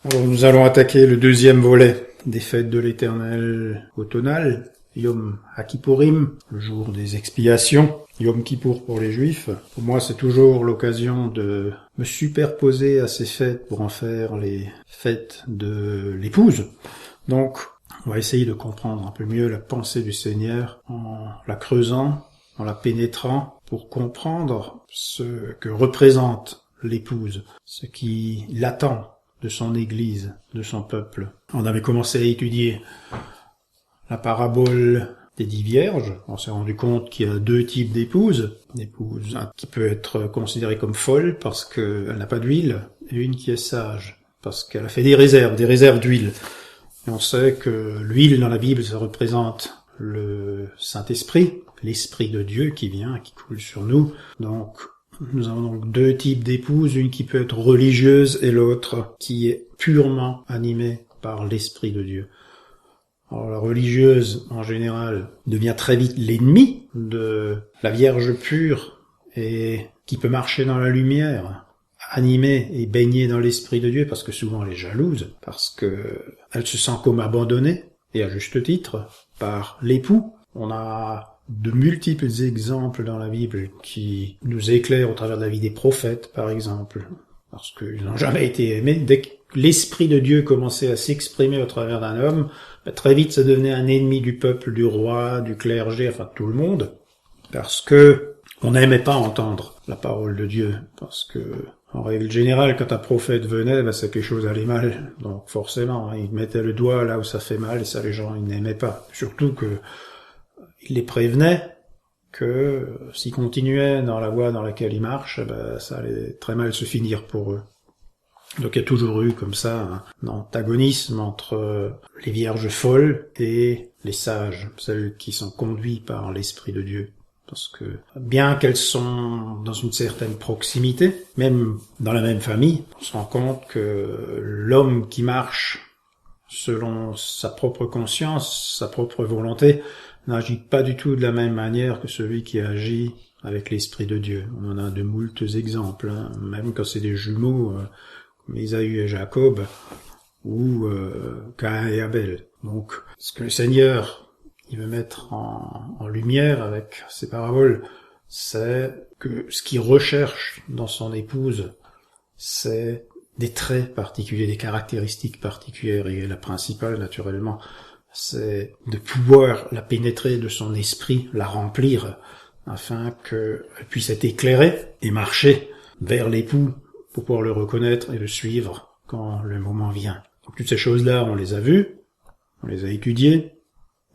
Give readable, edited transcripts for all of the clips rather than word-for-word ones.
Alors, nous allons attaquer le deuxième volet des fêtes de l'Éternel automnales, Yom HaKippurim, le jour des expiations, Yom Kippour pour les Juifs. Pour moi, c'est toujours l'occasion de me superposer à ces fêtes pour en faire les fêtes de l'épouse. Donc, on va essayer de comprendre un peu mieux la pensée du Seigneur en la creusant, en la pénétrant, pour comprendre ce que représente l'épouse, ce qui l'attend de son Église, de son peuple. On avait commencé à étudier la parabole des 10 vierges. On s'est rendu compte qu'il y a deux types d'épouses. Une épouse qui peut être considérée comme folle parce qu'elle n'a pas d'huile, et une qui est sage parce qu'elle a fait des réserves d'huile. Et on sait que l'huile dans la Bible, ça représente le Saint-Esprit, l'Esprit de Dieu qui vient, qui coule sur nous. Donc, nous avons donc deux types d'épouses, une qui peut être religieuse et l'autre qui est purement animée par l'Esprit de Dieu. Alors la religieuse, en général, devient très vite l'ennemi de la Vierge pure et qui peut marcher dans la lumière, animée et baignée dans l'Esprit de Dieu, parce que souvent elle est jalouse, parce que elle se sent comme abandonnée, et à juste titre, par l'époux. On a de multiples exemples dans la Bible qui nous éclairent au travers de la vie des prophètes, par exemple, parce qu'ils n'ont jamais été aimés. Dès que l'Esprit de Dieu commençait à s'exprimer au travers d'un homme, très vite ça devenait un ennemi du peuple, du roi, du clergé, enfin de tout le monde, parce que on n'aimait pas entendre la parole de Dieu, parce que en règle générale, quand un prophète venait, c'est que les choses allaient mal, donc forcément, il mettait le doigt là où ça fait mal, et ça les gens ils n'aimaient pas. Surtout que il les prévenait que s'ils continuaient dans la voie dans laquelle ils marchent, ça allait très mal se finir pour eux. Donc il y a toujours eu comme ça un antagonisme entre les vierges folles et les sages, celles qui sont conduites par l'Esprit de Dieu. Parce que bien qu'elles sont dans une certaine proximité, même dans la même famille, on se rend compte que l'homme qui marche selon sa propre conscience, sa propre volonté, n'agit pas du tout de la même manière que celui qui agit avec l'Esprit de Dieu. On en a de moultes exemples, même quand c'est des jumeaux, comme Ésaü et Jacob, ou Caïn et Abel. Donc, ce que le Seigneur il veut mettre en lumière avec ces paraboles, c'est que ce qu'il recherche dans son épouse, c'est des traits particuliers, des caractéristiques particulières, et la principale, naturellement, c'est de pouvoir la pénétrer de son esprit, la remplir, afin qu'elle puisse être éclairée et marcher vers l'époux pour pouvoir le reconnaître et le suivre quand le moment vient. Donc toutes ces choses-là, on les a vues, on les a étudiées,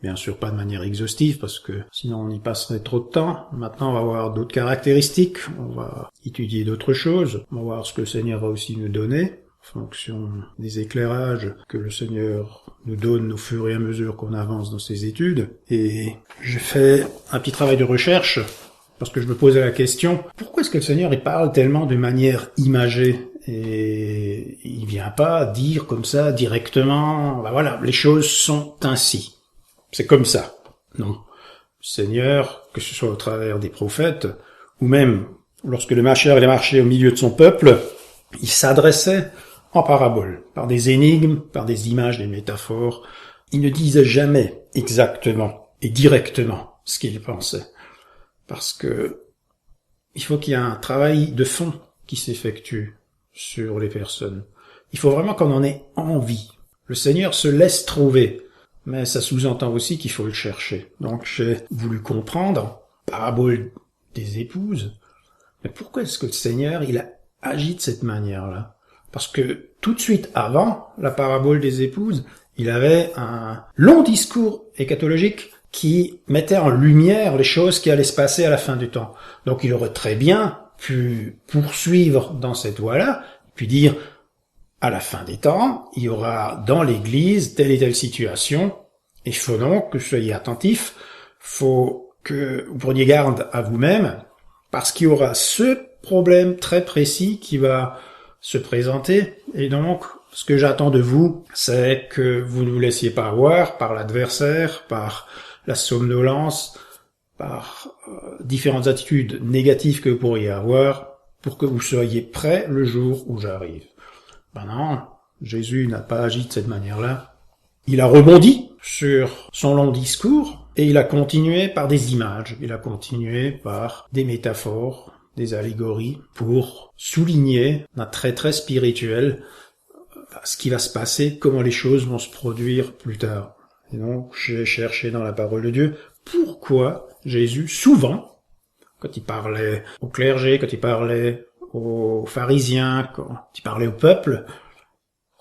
bien sûr pas de manière exhaustive parce que sinon on y passerait trop de temps. Maintenant on va voir d'autres caractéristiques, on va étudier d'autres choses, on va voir ce que le Seigneur va aussi nous donner en fonction des éclairages que le Seigneur nous donne au fur et à mesure qu'on avance dans ses études. Et j'ai fait un petit travail de recherche parce que je me posais la question, pourquoi est-ce que le Seigneur il parle tellement de manière imagée et il vient pas dire comme ça directement, voilà, les choses sont ainsi. C'est comme ça. Non. Le Seigneur, que ce soit au travers des prophètes, ou même lorsque le Mashiach allait marcher au milieu de son peuple, il s'adressait en paraboles, par des énigmes, par des images, des métaphores. Il ne disait jamais exactement et directement ce qu'il pensait. Parce que il faut qu'il y ait un travail de fond qui s'effectue sur les personnes. Il faut vraiment qu'on en ait envie. Le Seigneur se laisse trouver. Mais ça sous-entend aussi qu'il faut le chercher. Donc j'ai voulu comprendre, parabole des épouses, mais pourquoi est-ce que le Seigneur, il a agi de cette manière-là? Parce que tout de suite avant la parabole des épouses, il avait un long discours eschatologique qui mettait en lumière les choses qui allaient se passer à la fin du temps. Donc il aurait très bien pu poursuivre dans cette voie-là, puis dire à la fin des temps, il y aura dans l'Église telle et telle situation, et il faut donc que vous soyez attentifs, faut que vous preniez garde à vous-même, parce qu'il y aura ce problème très précis qui va se présenter, et donc ce que j'attends de vous, c'est que vous ne vous laissiez pas avoir par l'adversaire, par la somnolence, par différentes attitudes négatives que vous pourriez avoir, pour que vous soyez prêts le jour où j'arrive. Ben non, Jésus n'a pas agi de cette manière-là. Il a rebondi sur son long discours et il a continué par des images, il a continué par des métaphores, des allégories pour souligner un trait très spirituel, ce qui va se passer, comment les choses vont se produire plus tard. Et donc, j'ai cherché dans la parole de Dieu pourquoi Jésus, souvent, quand il parlait au clergé, quand il parlait aux pharisiens, quand il parlait au peuple,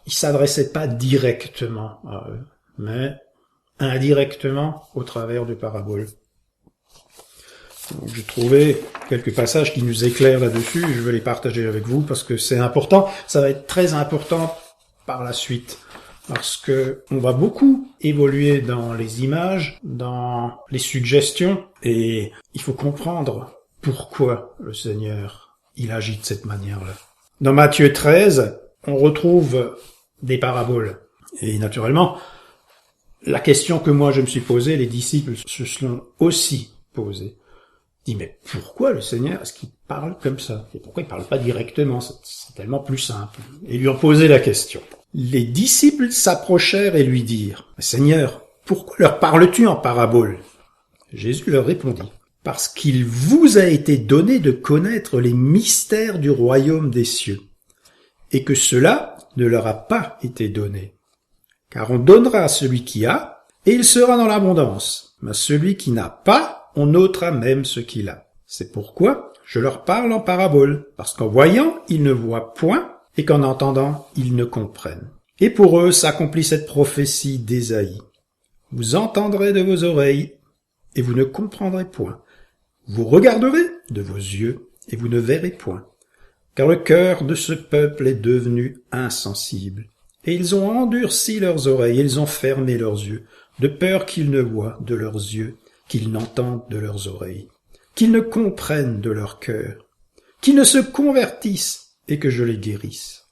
il s'adressait pas directement à eux, mais indirectement au travers de paraboles. Donc, j'ai trouvé quelques passages qui nous éclairent là-dessus, je veux les partager avec vous parce que c'est important, ça va être très important par la suite, parce que on va beaucoup évoluer dans les images, dans les suggestions, et il faut comprendre pourquoi le Seigneur, il agit de cette manière-là. Dans Matthieu 13, on retrouve des paraboles. Et naturellement, la question que moi je me suis posée, les disciples se sont aussi posés. Ils disent, mais pourquoi le Seigneur, est-ce qu'il parle comme ça? Et pourquoi il parle pas directement? C'est tellement plus simple. Et ils lui ont posé la question. Les disciples s'approchèrent et lui dirent, Seigneur, pourquoi leur parles-tu en parabole? Jésus leur répondit, parce qu'il vous a été donné de connaître les mystères du royaume des cieux, et que cela ne leur a pas été donné. Car on donnera à celui qui a, et il sera dans l'abondance. Mais à celui qui n'a pas, on ôtera même ce qu'il a. C'est pourquoi je leur parle en parabole, parce qu'en voyant, ils ne voient point, et qu'en entendant, ils ne comprennent. Et pour eux s'accomplit cette prophétie d'Ésaïe. Vous entendrez de vos oreilles, et vous ne comprendrez point. Vous regarderez de vos yeux, et vous ne verrez point. Car le cœur de ce peuple est devenu insensible. Et ils ont endurci leurs oreilles, ils ont fermé leurs yeux, de peur qu'ils ne voient de leurs yeux, qu'ils n'entendent de leurs oreilles, qu'ils ne comprennent de leur cœur, qu'ils ne se convertissent et que je les guérisse.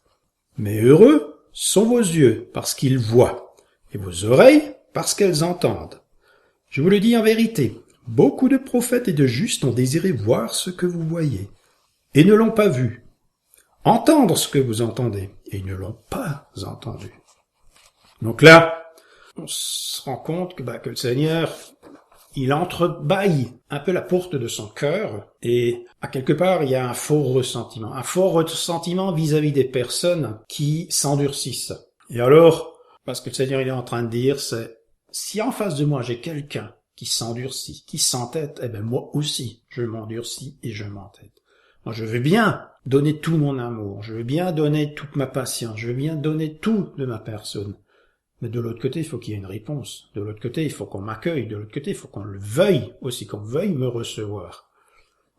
Mais heureux sont vos yeux parce qu'ils voient, et vos oreilles parce qu'elles entendent. Je vous le dis en vérité, beaucoup de prophètes et de justes ont désiré voir ce que vous voyez, et ne l'ont pas vu, entendre ce que vous entendez, et ils ne l'ont pas entendu. Donc là, on se rend compte que le Seigneur, il entrebâille un peu la porte de son cœur, et à quelque part, il y a un faux ressentiment vis-à-vis des personnes qui s'endurcissent. Et alors, parce que le Seigneur il est en train de dire, c'est, si en face de moi j'ai quelqu'un qui s'endurcit, qui s'entête, eh ben moi aussi, je m'endurcis et je m'entête. Moi, je veux bien donner tout mon amour, je veux bien donner toute ma patience, je veux bien donner tout de ma personne. Mais de l'autre côté, il faut qu'il y ait une réponse. De l'autre côté, il faut qu'on m'accueille. De l'autre côté, il faut qu'on le veuille aussi, qu'on veuille me recevoir.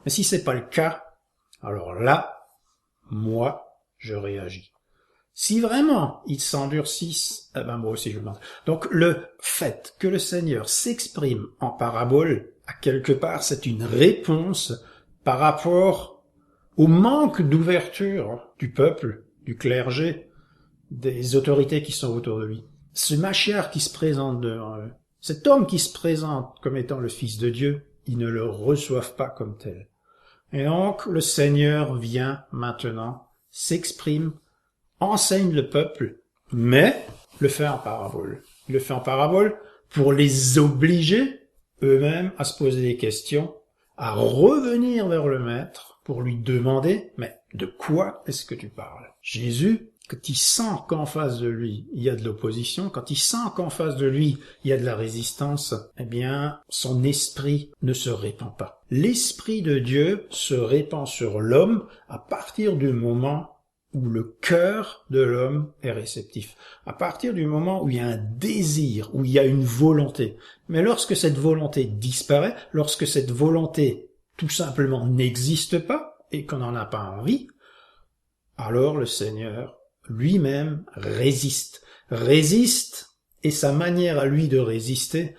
Mais si c'est pas le cas, alors là, moi, je réagis. Si vraiment ils s'endurcissent, eh ben moi aussi je m'en. Donc le fait que le Seigneur s'exprime en parabole, à quelque part, c'est une réponse par rapport au manque d'ouverture du peuple, du clergé, des autorités qui sont autour de lui. Ce Machiar qui se présente devant eux, cet homme qui se présente comme étant le Fils de Dieu, ils ne le reçoivent pas comme tel. Et donc, le Seigneur vient maintenant, s'exprime, enseigne le peuple, mais le fait en parabole. Il le fait en parabole pour les obliger eux-mêmes à se poser des questions, à revenir vers le Maître pour lui demander, mais de quoi est-ce que tu parles? Jésus, quand il sent qu'en face de lui, il y a de l'opposition, quand il sent qu'en face de lui, il y a de la résistance, eh bien, son esprit ne se répand pas. L'esprit de Dieu se répand sur l'homme à partir du moment où le cœur de l'homme est réceptif. À partir du moment où il y a un désir, où il y a une volonté. Mais lorsque cette volonté disparaît, lorsque cette volonté tout simplement n'existe pas, et qu'on n'en a pas envie, alors le Seigneur lui-même résiste, et sa manière à lui de résister,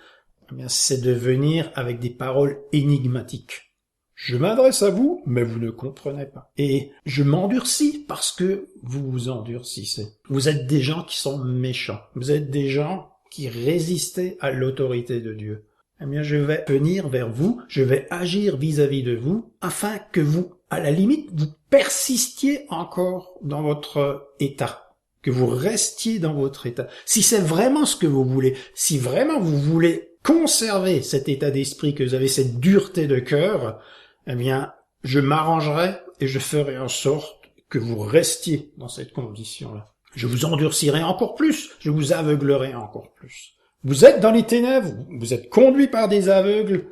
eh bien, c'est de venir avec des paroles énigmatiques. Je m'adresse à vous, mais vous ne comprenez pas. Et je m'endurcis parce que vous vous endurcissez. Vous êtes des gens qui sont méchants. Vous êtes des gens qui résistez à l'autorité de Dieu. Eh bien, je vais venir vers vous, je vais agir vis-à-vis de vous, afin que vous, à la limite, vous persistiez encore dans votre état, que vous restiez dans votre état, si c'est vraiment ce que vous voulez, si vraiment vous voulez conserver cet état d'esprit, que vous avez cette dureté de cœur, eh bien, je m'arrangerai et je ferai en sorte que vous restiez dans cette condition-là. Je vous endurcirai encore plus, je vous aveuglerai encore plus. Vous êtes dans les ténèbres, vous êtes conduits par des aveugles,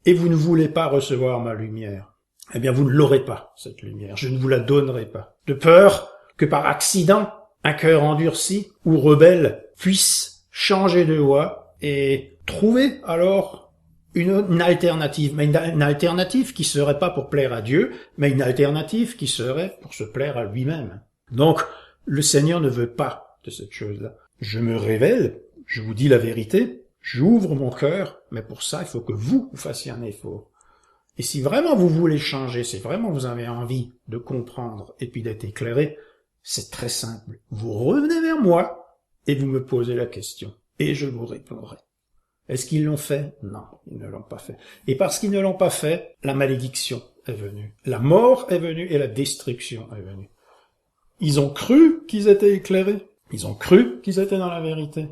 et vous ne voulez pas recevoir ma lumière. Eh bien, vous ne l'aurez pas, cette lumière. Je ne vous la donnerai pas. De peur que par accident, un cœur endurci ou rebelle puisse changer de voie et trouver alors une alternative. Mais une alternative qui serait pas pour plaire à Dieu, mais une alternative qui serait pour se plaire à lui-même. Donc, le Seigneur ne veut pas de cette chose-là. Je me révèle, je vous dis la vérité, j'ouvre mon cœur, mais pour ça, il faut que vous fassiez un effort. Et si vraiment vous voulez changer, si vraiment vous avez envie de comprendre et puis d'être éclairé, c'est très simple. Vous revenez vers moi et vous me posez la question. Et je vous répondrai. Est-ce qu'ils l'ont fait? Non, ils ne l'ont pas fait. Et parce qu'ils ne l'ont pas fait, la malédiction est venue. La mort est venue et la destruction est venue. Ils ont cru qu'ils étaient éclairés. Ils ont cru qu'ils étaient dans la vérité.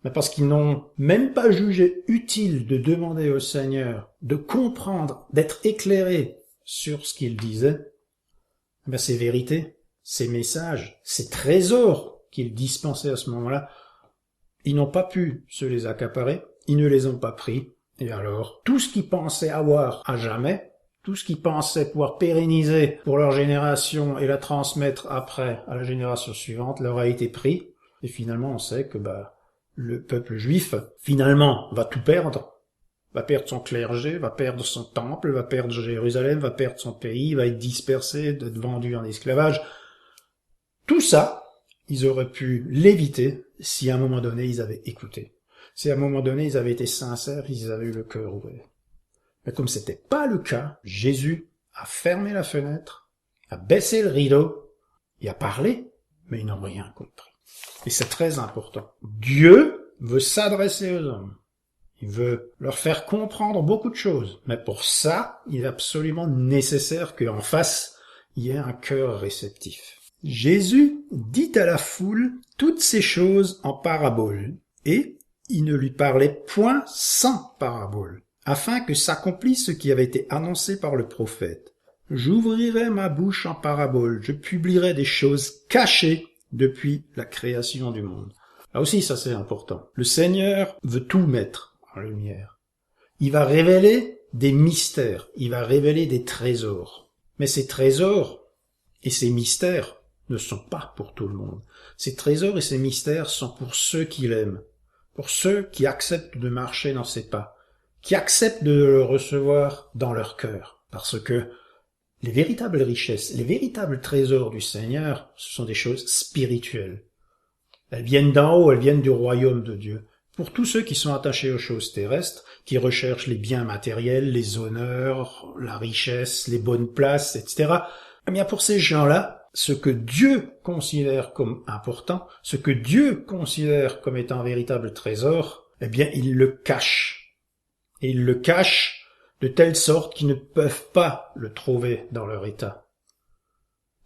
Mais parce qu'ils n'ont même pas jugé utile de demander au Seigneur de comprendre, d'être éclairés sur ce qu'il disait, ces vérités, ces messages, ces trésors qu'il dispensait à ce moment-là, ils n'ont pas pu se les accaparer, ils ne les ont pas pris, et alors, tout ce qu'ils pensaient avoir à jamais, tout ce qu'ils pensaient pouvoir pérenniser pour leur génération et la transmettre après à la génération suivante leur a été pris, et finalement on sait que le peuple juif, finalement, va tout perdre, va perdre son clergé, va perdre son temple, va perdre Jérusalem, va perdre son pays, va être dispersé, être vendu en esclavage. Tout ça, ils auraient pu l'éviter si à un moment donné ils avaient écouté. Si à un moment donné ils avaient été sincères, ils avaient eu le cœur ouvert. Mais comme c'était pas le cas, Jésus a fermé la fenêtre, a baissé le rideau, et a parlé, mais ils n'ont rien compris. Et c'est très important. Dieu veut s'adresser aux hommes. Il veut leur faire comprendre beaucoup de choses. Mais pour ça, il est absolument nécessaire qu'en face, il y ait un cœur réceptif. Jésus dit à la foule toutes ces choses en paraboles, et il ne lui parlait point sans parabole, afin que s'accomplisse ce qui avait été annoncé par le prophète. J'ouvrirai ma bouche en parabole, je publierai des choses cachées depuis la création du monde. Là aussi, ça c'est important. Le Seigneur veut tout mettre en lumière. Il va révéler des mystères, il va révéler des trésors. Mais ces trésors et ces mystères ne sont pas pour tout le monde. Ces trésors et ces mystères sont pour ceux qui l'aiment, pour ceux qui acceptent de marcher dans ses pas, qui acceptent de le recevoir dans leur cœur. Parce que les véritables richesses, les véritables trésors du Seigneur, ce sont des choses spirituelles. Elles viennent d'en haut, elles viennent du royaume de Dieu. Pour tous ceux qui sont attachés aux choses terrestres, qui recherchent les biens matériels, les honneurs, la richesse, les bonnes places, etc., eh bien pour ces gens-là, ce que Dieu considère comme important, ce que Dieu considère comme étant un véritable trésor, eh bien il le cache. Et il le cache de telle sorte qu'ils ne peuvent pas le trouver dans leur état.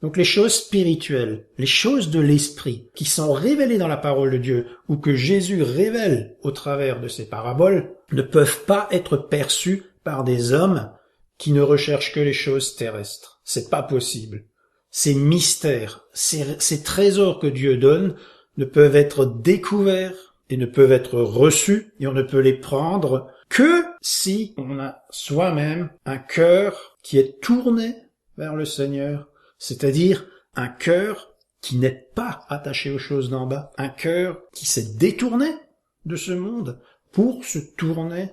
Donc les choses spirituelles, les choses de l'esprit, qui sont révélées dans la parole de Dieu, ou que Jésus révèle au travers de ces paraboles, ne peuvent pas être perçues par des hommes qui ne recherchent que les choses terrestres. C'est pas possible. Ces mystères, ces trésors que Dieu donne ne peuvent être découverts et ne peuvent être reçus, et on ne peut les prendre que si on a soi-même un cœur qui est tourné vers le Seigneur, c'est-à-dire un cœur qui n'est pas attaché aux choses d'en bas, un cœur qui s'est détourné de ce monde pour se tourner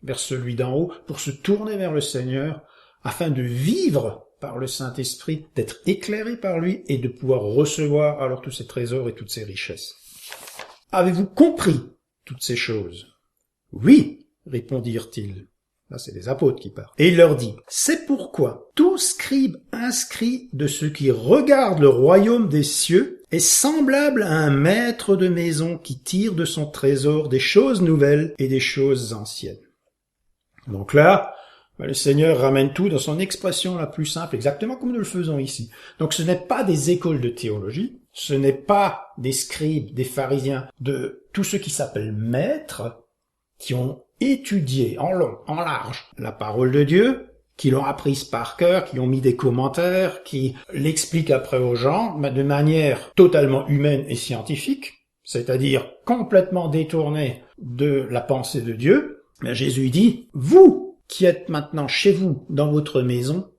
vers celui d'en haut, pour se tourner vers le Seigneur, afin de vivre par le Saint-Esprit, d'être éclairé par lui et de pouvoir recevoir alors tous ces trésors et toutes ces richesses. Avez-vous compris toutes ces choses? Oui, répondirent-ils. Là, c'est les apôtres qui parlent. Et il leur dit, c'est pourquoi tout scribe inscrit de ceux qui regardent le royaume des cieux est semblable à un maître de maison qui tire de son trésor des choses nouvelles et des choses anciennes. Donc là, le Seigneur ramène tout dans son expression la plus simple, exactement comme nous le faisons ici. Donc ce n'est pas des écoles de théologie, ce n'est pas des scribes, des pharisiens, de tous ceux qui s'appellent maîtres, qui ont étudié en long, en large, la parole de Dieu, qui l'ont apprise par cœur, qui ont mis des commentaires, qui l'expliquent après aux gens, mais de manière totalement humaine et scientifique, c'est-à-dire complètement détournée de la pensée de Dieu. Mais Jésus dit, vous qui êtes maintenant chez vous, dans votre maison,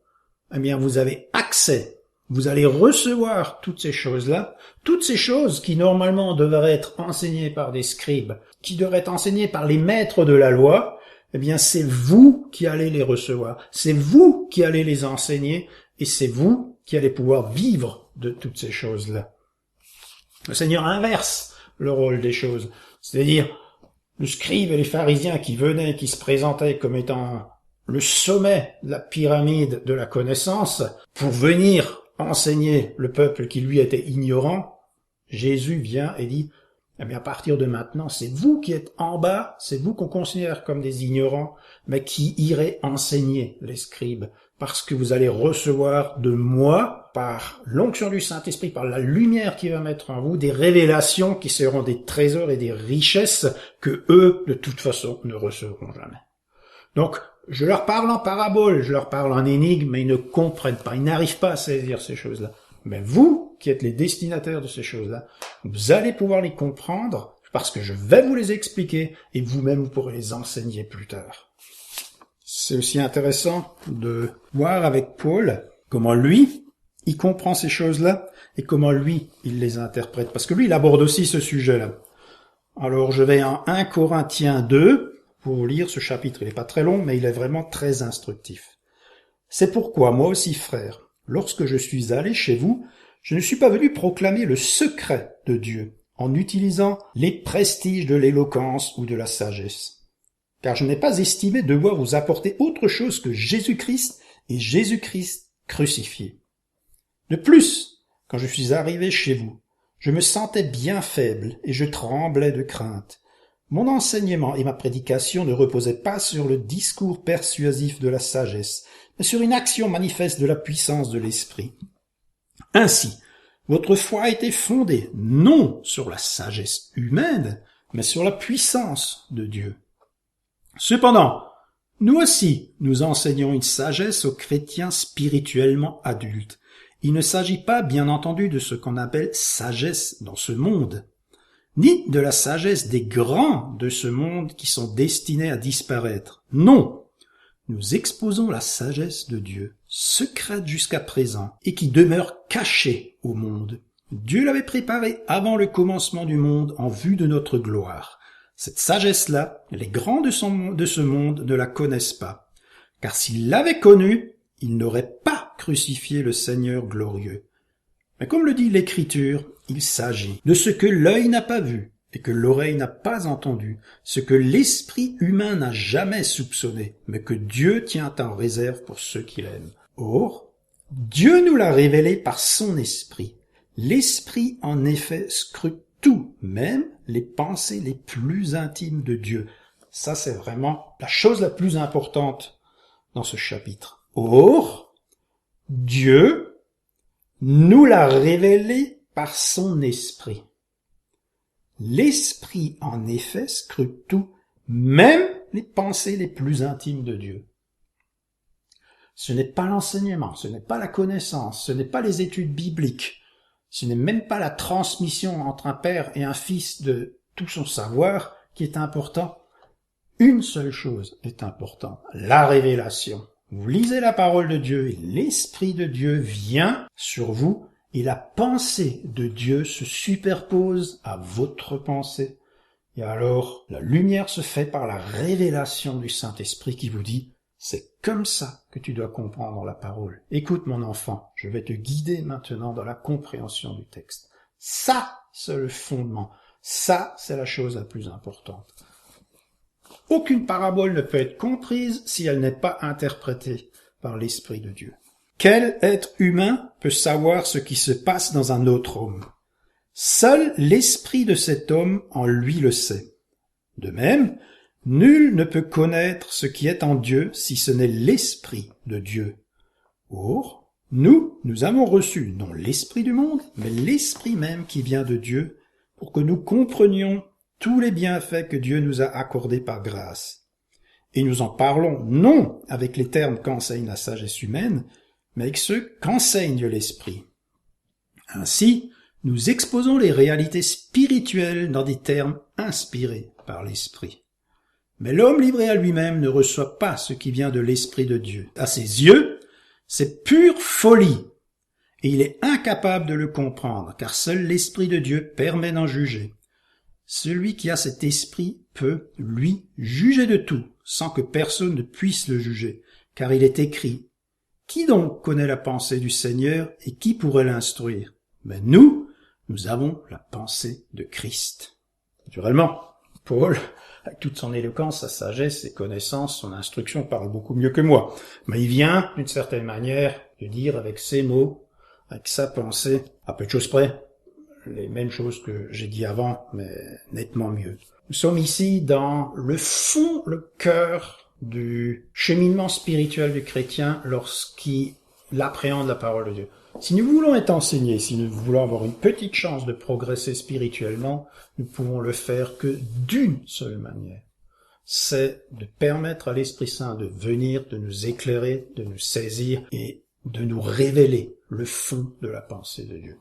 eh bien vous avez accès, vous allez recevoir toutes ces choses-là, toutes ces choses qui normalement devraient être enseignées par des scribes, qui devraient être enseignées par les maîtres de la loi, eh bien c'est vous qui allez les recevoir, c'est vous qui allez les enseigner, et c'est vous qui allez pouvoir vivre de toutes ces choses-là. Le Seigneur inverse le rôle des choses, c'est-à-dire le scribe et les pharisiens qui venaient, qui se présentaient comme étant le sommet de la pyramide de la connaissance, pour venir enseigner le peuple qui lui était ignorant, Jésus vient et dit, eh bien à partir de maintenant, c'est vous qui êtes en bas, c'est vous qu'on considère comme des ignorants, mais qui irez enseigner les scribes, parce que vous allez recevoir de moi, par l'onction du Saint-Esprit, par la lumière qui va mettre en vous, des révélations qui seront des trésors et des richesses que eux, de toute façon, ne recevront jamais. Donc, je leur parle en parabole, je leur parle en énigme, mais ils ne comprennent pas, ils n'arrivent pas à saisir ces choses-là. Mais vous, qui êtes les destinataires de ces choses-là, vous allez pouvoir les comprendre, parce que je vais vous les expliquer, et vous-même vous pourrez les enseigner plus tard. C'est aussi intéressant de voir avec Paul comment lui, il comprend ces choses-là, et comment lui, il les interprète. Parce que lui, il aborde aussi ce sujet-là. Alors, je vais en 1 Corinthiens 2, pour vous lire ce chapitre. Il n'est pas très long, mais il est vraiment très instructif. C'est pourquoi, moi aussi, frère, lorsque je suis allé chez vous, je ne suis pas venu proclamer le secret de Dieu, en utilisant les prestiges de l'éloquence ou de la sagesse. Car je n'ai pas estimé devoir vous apporter autre chose que Jésus-Christ et Jésus-Christ crucifié. De plus, quand je suis arrivé chez vous, je me sentais bien faible et je tremblais de crainte. Mon enseignement et ma prédication ne reposaient pas sur le discours persuasif de la sagesse, mais sur une action manifeste de la puissance de l'esprit. Ainsi, votre foi a été fondée non sur la sagesse humaine, mais sur la puissance de Dieu. Cependant, nous aussi, nous enseignons une sagesse aux chrétiens spirituellement adultes. Il ne s'agit pas, bien entendu, de ce qu'on appelle sagesse dans ce monde, ni de la sagesse des grands de ce monde qui sont destinés à disparaître. Non, nous exposons la sagesse de Dieu, secrète jusqu'à présent, et qui demeure cachée au monde. Dieu l'avait préparée avant le commencement du monde en vue de notre gloire. Cette sagesse-là, les grands de ce monde ne la connaissent pas, car s'ils l'avaient connue, ils n'auraient pas crucifié le Seigneur glorieux. Mais comme le dit l'Écriture, il s'agit de ce que l'œil n'a pas vu et que l'oreille n'a pas entendu, ce que l'esprit humain n'a jamais soupçonné, mais que Dieu tient en réserve pour ceux qui l'aiment. Or, Dieu nous l'a révélé par son esprit. L'esprit, en effet, scrute tout, même les pensées les plus intimes de Dieu. Ça, c'est vraiment la chose la plus importante dans ce chapitre. Or, Dieu nous l'a révélé par son esprit. L'esprit, en effet, scrute tout, même les pensées les plus intimes de Dieu. Ce n'est pas l'enseignement, ce n'est pas la connaissance, ce n'est pas les études bibliques, ce n'est même pas la transmission entre un père et un fils de tout son savoir qui est important. Une seule chose est importante, la révélation. Vous lisez la parole de Dieu et l'Esprit de Dieu vient sur vous et la pensée de Dieu se superpose à votre pensée. Et alors, la lumière se fait par la révélation du Saint-Esprit qui vous dit « C'est comme ça que tu dois comprendre la parole. Écoute mon enfant, je vais te guider maintenant dans la compréhension du texte. » Ça, c'est le fondement. Ça, c'est la chose la plus importante. Aucune parabole ne peut être comprise si elle n'est pas interprétée par l'Esprit de Dieu. Quel être humain peut savoir ce qui se passe dans un autre homme? Seul l'esprit de cet homme en lui le sait. De même, nul ne peut connaître ce qui est en Dieu si ce n'est l'Esprit de Dieu. Or, Nous avons reçu non l'esprit du monde, mais l'esprit même qui vient de Dieu, pour que nous comprenions tous les bienfaits que Dieu nous a accordés par grâce. Et nous en parlons non avec les termes qu'enseigne la sagesse humaine, mais avec ceux qu'enseigne l'esprit. Ainsi, nous exposons les réalités spirituelles dans des termes inspirés par l'esprit. Mais l'homme livré à lui-même ne reçoit pas ce qui vient de l'esprit de Dieu. À ses yeux, c'est pure folie, et il est incapable de le comprendre, car seul l'esprit de Dieu permet d'en juger. Celui qui a cet esprit peut, lui, juger de tout, sans que personne ne puisse le juger, car il est écrit « Qui donc connaît la pensée du Seigneur et qui pourrait l'instruire ?» Mais nous avons la pensée de Christ. Naturellement, Paul, avec toute son éloquence, sa sagesse, ses connaissances, son instruction, parle beaucoup mieux que moi. Mais il vient, d'une certaine manière, de dire avec ses mots, avec sa pensée, à peu de choses près, les mêmes choses que j'ai dit avant, mais nettement mieux. Nous sommes ici dans le fond, le cœur du cheminement spirituel du chrétien lorsqu'il appréhende la parole de Dieu. Si nous voulons être enseignés, si nous voulons avoir une petite chance de progresser spirituellement, nous pouvons le faire que d'une seule manière. C'est de permettre à l'Esprit Saint de venir, de nous éclairer, de nous saisir et de nous révéler le fond de la pensée de Dieu.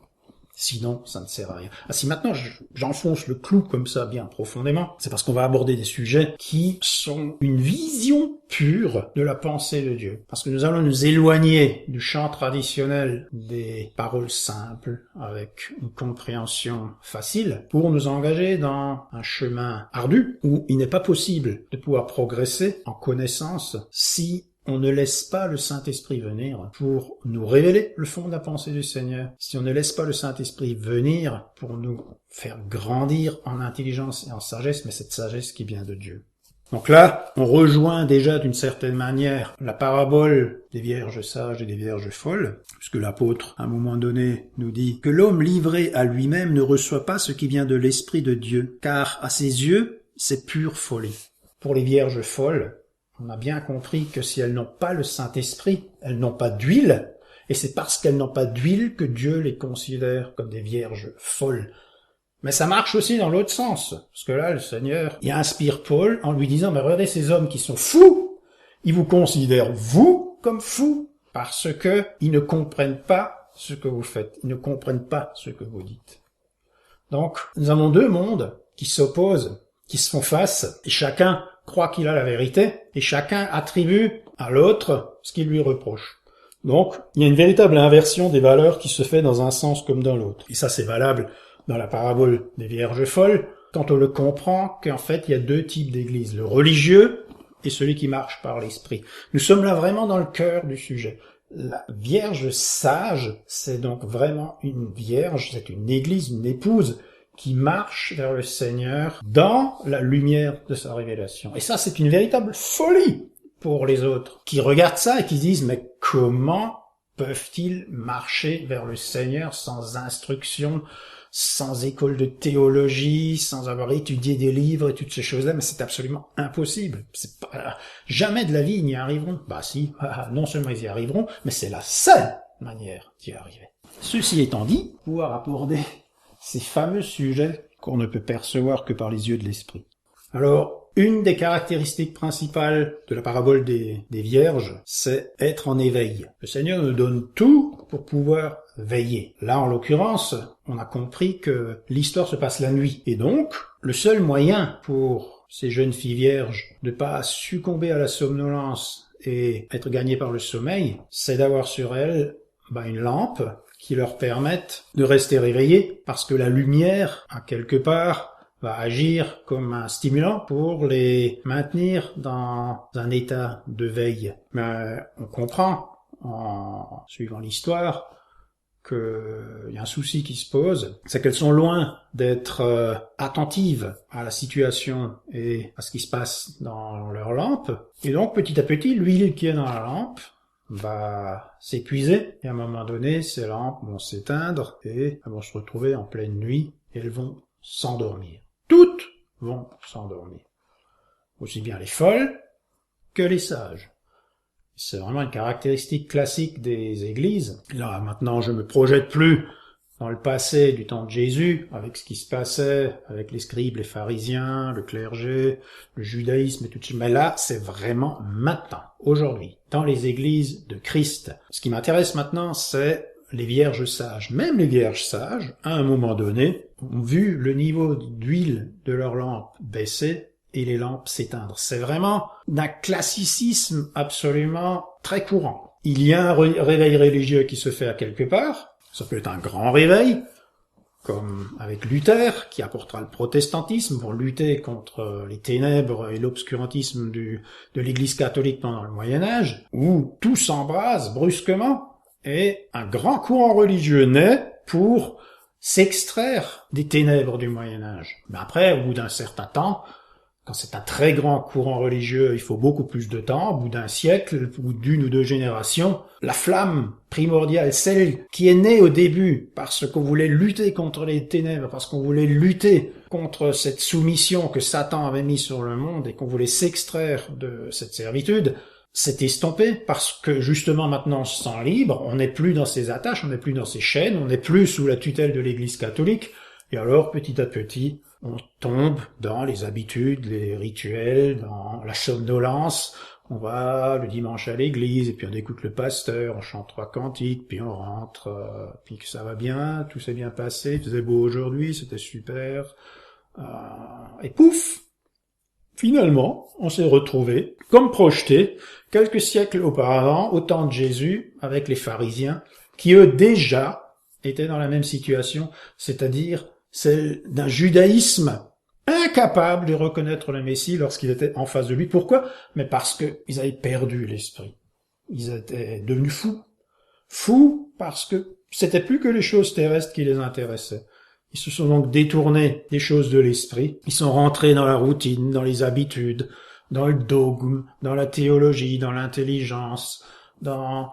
Sinon, ça ne sert à rien. Si maintenant j'enfonce le clou comme ça bien profondément, c'est parce qu'on va aborder des sujets qui sont une vision pure de la pensée de Dieu. Parce que nous allons nous éloigner du chant traditionnel des paroles simples avec une compréhension facile pour nous engager dans un chemin ardu où il n'est pas possible de pouvoir progresser en connaissance si on ne laisse pas le Saint-Esprit venir pour nous révéler le fond de la pensée du Seigneur, si on ne laisse pas le Saint-Esprit venir pour nous faire grandir en intelligence et en sagesse, mais cette sagesse qui vient de Dieu. Donc là, on rejoint déjà d'une certaine manière la parabole des vierges sages et des vierges folles, puisque l'apôtre, à un moment donné, nous dit que l'homme livré à lui-même ne reçoit pas ce qui vient de l'Esprit de Dieu, car à ses yeux, c'est pure folie. Pour les vierges folles, on a bien compris que si elles n'ont pas le Saint-Esprit, elles n'ont pas d'huile, et c'est parce qu'elles n'ont pas d'huile que Dieu les considère comme des vierges folles. Mais ça marche aussi dans l'autre sens, parce que là, le Seigneur, il inspire Paul en lui disant, mais regardez ces hommes qui sont fous, ils vous considèrent, vous, comme fous, parce que ils ne comprennent pas ce que vous faites, ils ne comprennent pas ce que vous dites. Donc, nous avons deux mondes qui s'opposent, qui se font face, et chacun croit qu'il a la vérité, et chacun attribue à l'autre ce qu'il lui reproche. Donc, il y a une véritable inversion des valeurs qui se fait dans un sens comme dans l'autre. Et ça, c'est valable dans la parabole des vierges folles, quand on le comprend qu'en fait, il y a deux types d'églises, le religieux et celui qui marche par l'esprit. Nous sommes là vraiment dans le cœur du sujet. La vierge sage, c'est donc vraiment une vierge, c'est une église, une épouse, qui marche vers le Seigneur dans la lumière de sa révélation. Et ça, c'est une véritable folie pour les autres, qui regardent ça et qui disent, mais comment peuvent-ils marcher vers le Seigneur sans instruction, sans école de théologie, sans avoir étudié des livres et toutes ces choses-là? Mais c'est absolument impossible. C'est pas, jamais de la vie ils n'y arriveront. Bah si, non seulement ils y arriveront, mais c'est la seule manière d'y arriver. Ceci étant dit, pouvoir aborder ces fameux sujets qu'on ne peut percevoir que par les yeux de l'esprit. Alors, une des caractéristiques principales de la parabole des vierges, c'est être en éveil. Le Seigneur nous donne tout pour pouvoir veiller. Là, en l'occurrence, on a compris que l'histoire se passe la nuit. Et donc, le seul moyen pour ces jeunes filles vierges de pas succomber à la somnolence et être gagnées par le sommeil, c'est d'avoir sur elles une lampe qui leur permettent de rester réveillés, parce que la lumière, à quelque part, va agir comme un stimulant pour les maintenir dans un état de veille. Mais on comprend, en suivant l'histoire, qu'il y a un souci qui se pose, c'est qu'elles sont loin d'être attentives à la situation et à ce qui se passe dans leur lampe. Et donc, petit à petit, l'huile qui est dans la lampe va s'épuiser, et à un moment donné, ces lampes vont s'éteindre, et elles vont se retrouver en pleine nuit, et elles vont s'endormir. Toutes vont s'endormir. Aussi bien les folles que les sages. C'est vraiment une caractéristique classique des églises. Là, maintenant, je me projette plus dans le passé du temps de Jésus, avec ce qui se passait avec les scribes, les pharisiens, le clergé, le judaïsme et tout ça. Mais là, c'est vraiment maintenant, aujourd'hui, dans les églises de Christ. Ce qui m'intéresse maintenant, c'est les vierges sages. Même les vierges sages, à un moment donné, ont vu le niveau d'huile de leurs lampes baisser et les lampes s'éteindre. C'est vraiment d'un classicisme absolument très courant. Il y a un réveil religieux qui se fait à quelque part. Ça peut être un grand réveil, comme avec Luther, qui apportera le protestantisme pour lutter contre les ténèbres et l'obscurantisme de l'Église catholique pendant le Moyen-Âge, où tout s'embrase brusquement, et un grand courant religieux naît pour s'extraire des ténèbres du Moyen-Âge. Mais après, au bout d'un certain temps, quand c'est un très grand courant religieux, il faut beaucoup plus de temps, au bout d'un siècle ou d'une ou deux générations. La flamme primordiale, celle qui est née au début parce qu'on voulait lutter contre les ténèbres, parce qu'on voulait lutter contre cette soumission que Satan avait mise sur le monde et qu'on voulait s'extraire de cette servitude, s'est estompée parce que justement maintenant on se sent libre, on n'est plus dans ses attaches, on n'est plus dans ses chaînes, on n'est plus sous la tutelle de l'Église catholique, et alors petit à petit, on tombe dans les habitudes, les rituels, dans la somnolence. On va le dimanche à l'église, et puis on écoute le pasteur, on chante 3 cantiques, puis on rentre, puis que ça va bien, tout s'est bien passé, il faisait beau aujourd'hui, c'était super. Et pouf! Finalement, on s'est retrouvé, comme projeté, quelques siècles auparavant, au temps de Jésus, avec les pharisiens, qui eux déjà étaient dans la même situation, c'est-à-dire celle d'un judaïsme incapable de reconnaître le Messie lorsqu'il était en face de lui. Pourquoi? Mais parce qu'ils avaient perdu l'esprit. Ils étaient devenus fous. Fous parce que c'était plus que les choses terrestres qui les intéressaient. Ils se sont donc détournés des choses de l'esprit. Ils sont rentrés dans la routine, dans les habitudes, dans le dogme, dans la théologie, dans l'intelligence, dans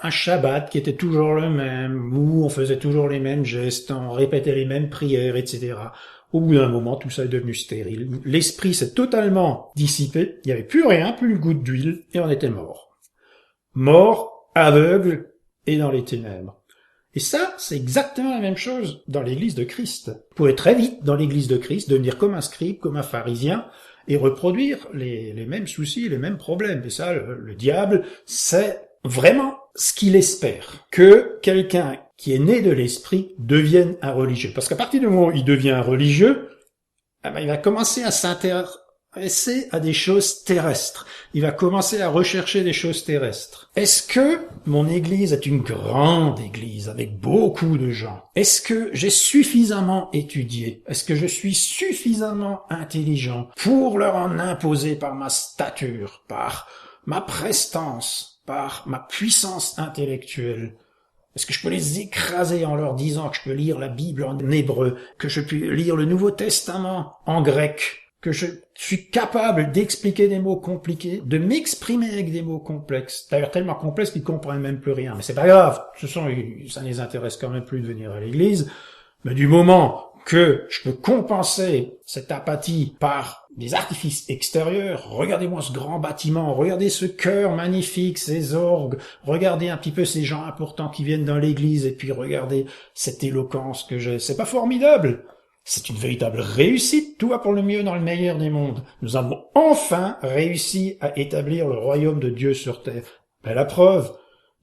un Shabbat qui était toujours le même, où on faisait toujours les mêmes gestes, on répétait les mêmes prières, etc. Au bout d'un moment, tout ça est devenu stérile. L'esprit s'est totalement dissipé, il n'y avait plus rien, plus une goutte d'huile, et on était mort. Mort, aveugle, et dans les ténèbres. Et ça, c'est exactement la même chose dans l'église de Christ. Vous pouvez très vite, dans l'église de Christ, devenir comme un scribe, comme un pharisien, et reproduire les mêmes soucis, les mêmes problèmes. Et ça, le diable, c'est vraiment ce qu'il espère, que quelqu'un qui est né de l'esprit devienne un religieux. Parce qu'à partir du moment où il devient un religieux, il va commencer à s'intéresser à des choses terrestres. Il va commencer à rechercher des choses terrestres. Est-ce que mon église est une grande église avec beaucoup de gens? Est-ce que j'ai suffisamment étudié? Est-ce que je suis suffisamment intelligent pour leur en imposer par ma stature, par ma prestance, par ma puissance intellectuelle? Est-ce que je peux les écraser en leur disant que je peux lire la Bible en hébreu, que je peux lire le Nouveau Testament en grec, que je suis capable d'expliquer des mots compliqués, de m'exprimer avec des mots complexes, d'ailleurs tellement complexes qu'ils comprennent même plus rien. Mais c'est pas grave, ça ne les intéresse quand même plus de venir à l'église. Mais du moment que je peux compenser cette apathie par des artifices extérieurs, regardez-moi ce grand bâtiment, regardez ce chœur magnifique, ces orgues, regardez un petit peu ces gens importants qui viennent dans l'église, et puis regardez cette éloquence que j'ai. C'est pas formidable? C'est une véritable réussite, tout va pour le mieux dans le meilleur des mondes. Nous avons enfin réussi à établir le royaume de Dieu sur terre. Ben, la preuve,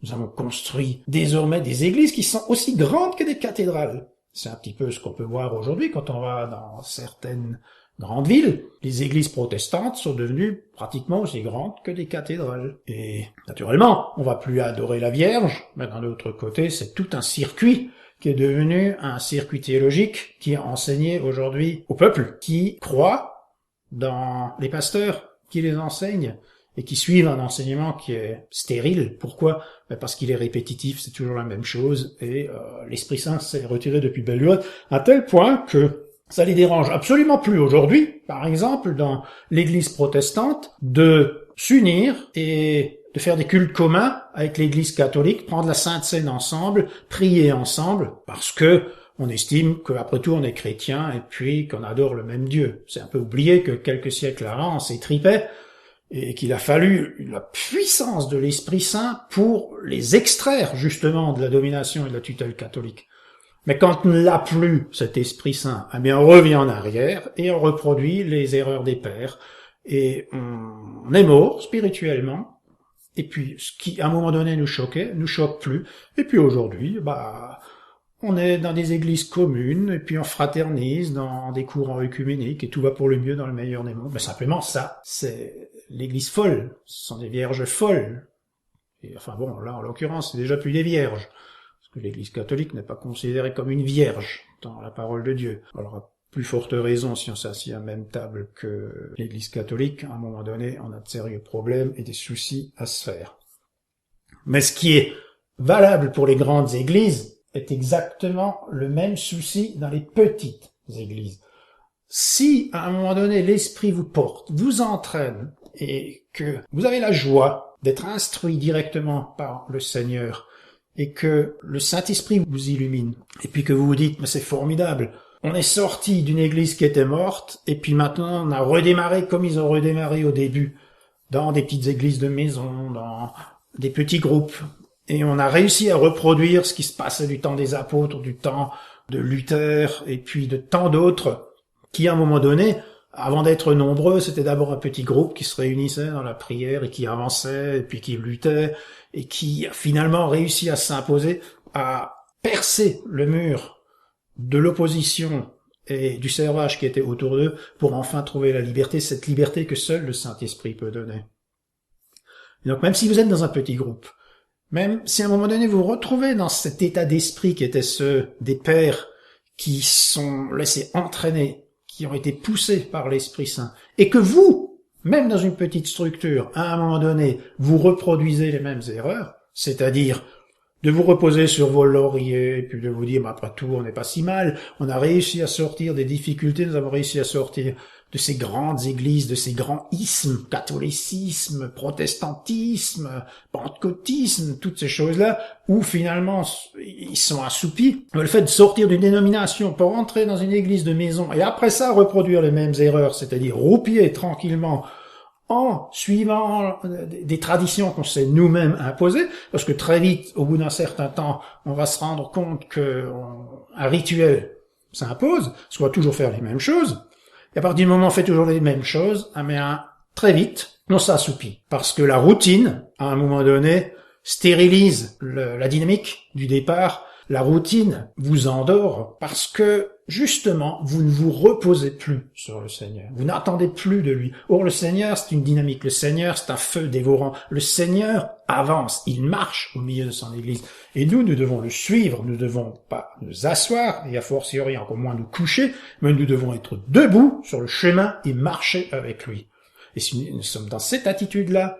nous avons construit désormais des églises qui sont aussi grandes que des cathédrales. C'est un petit peu ce qu'on peut voir aujourd'hui quand on va dans certaines grandes villes. Les églises protestantes sont devenues pratiquement aussi grandes que des cathédrales. Et naturellement, on va plus adorer la Vierge, mais d'un autre côté, c'est tout un circuit qui est devenu un circuit théologique qui est enseigné aujourd'hui au peuple, qui croit dans les pasteurs qui les enseignent et qui suivent un enseignement qui est stérile. Pourquoi? Parce qu'il est répétitif, c'est toujours la même chose, et l'Esprit Saint s'est retiré depuis belle lurette, à tel point que ça les dérange absolument plus aujourd'hui, par exemple, dans l'Église protestante, de s'unir et de faire des cultes communs avec l'Église catholique, prendre la Sainte Seine ensemble, prier ensemble, parce que on estime qu'après tout on est chrétien et puis qu'on adore le même Dieu. C'est un peu oublié que quelques siècles avant on s'étripait, et qu'il a fallu la puissance de l'Esprit Saint pour les extraire justement de la domination et de la tutelle catholique. Mais quand on n'a plus cet Esprit Saint, eh bien on revient en arrière et on reproduit les erreurs des pères et on est mort spirituellement. Et puis ce qui à un moment donné nous choquait, nous choque plus. Et puis aujourd'hui, on est dans des églises communes, et puis on fraternise dans des courants œcuméniques, et tout va pour le mieux dans le meilleur des mondes. Mais simplement, ça, c'est l'église folle. Ce sont des vierges folles. Et enfin bon, là, en l'occurrence, c'est déjà plus des vierges. Parce que l'église catholique n'est pas considérée comme une vierge dans la parole de Dieu. Alors, à plus forte raison, si on s'assied à la même table que l'église catholique, à un moment donné, on a de sérieux problèmes et des soucis à se faire. Mais ce qui est valable pour les grandes églises, est exactement le même souci dans les petites églises. Si, à un moment donné, l'Esprit vous porte, vous entraîne, et que vous avez la joie d'être instruit directement par le Seigneur, et que le Saint-Esprit vous illumine, et puis que vous vous dites, mais c'est formidable, on est sorti d'une église qui était morte, et puis maintenant on a redémarré comme ils ont redémarré au début, dans des petites églises de maison, dans des petits groupes, et on a réussi à reproduire ce qui se passait du temps des apôtres, du temps de Luther, et puis de tant d'autres, qui à un moment donné, avant d'être nombreux, c'était d'abord un petit groupe qui se réunissait dans la prière et qui avançait, et puis qui luttait, et qui a finalement réussi à s'imposer, à percer le mur de l'opposition et du servage qui était autour d'eux, pour enfin trouver la liberté, cette liberté que seul le Saint-Esprit peut donner. Et donc même si vous êtes dans un petit groupe, même si à un moment donné vous vous retrouvez dans cet état d'esprit qui était ceux des pères qui sont laissés entraîner, qui ont été poussés par l'Esprit Saint, et que vous, même dans une petite structure, à un moment donné, vous reproduisez les mêmes erreurs, c'est-à-dire de vous reposer sur vos lauriers, et puis de vous dire, après tout, on n'est pas si mal, on a réussi à sortir des difficultés, nous avons réussi à sortir de ces grandes églises, de ces grands ismes, catholicisme, protestantisme, pentecôtisme, toutes ces choses-là, où finalement ils sont assoupis. Le fait de sortir d'une dénomination pour entrer dans une église de maison et après ça reproduire les mêmes erreurs, c'est-à-dire roupiller tranquillement en suivant des traditions qu'on s'est nous-mêmes imposées, parce que très vite, au bout d'un certain temps, on va se rendre compte qu'un rituel s'impose, soit toujours faire les mêmes choses. Et à partir du moment où on fait toujours les mêmes choses, très vite, on s'assoupit. Parce que la routine, à un moment donné, stérilise la dynamique du départ. La routine vous endort parce que, justement, vous ne vous reposez plus sur le Seigneur. Vous n'attendez plus de lui. Or, le Seigneur, c'est une dynamique. Le Seigneur, c'est un feu dévorant. Le Seigneur avance. Il marche au milieu de son Église. Et nous devons le suivre. Nous ne devons pas nous asseoir, et a fortiori encore moins nous coucher, mais nous devons être debout sur le chemin et marcher avec lui. Et si nous sommes dans cette attitude-là,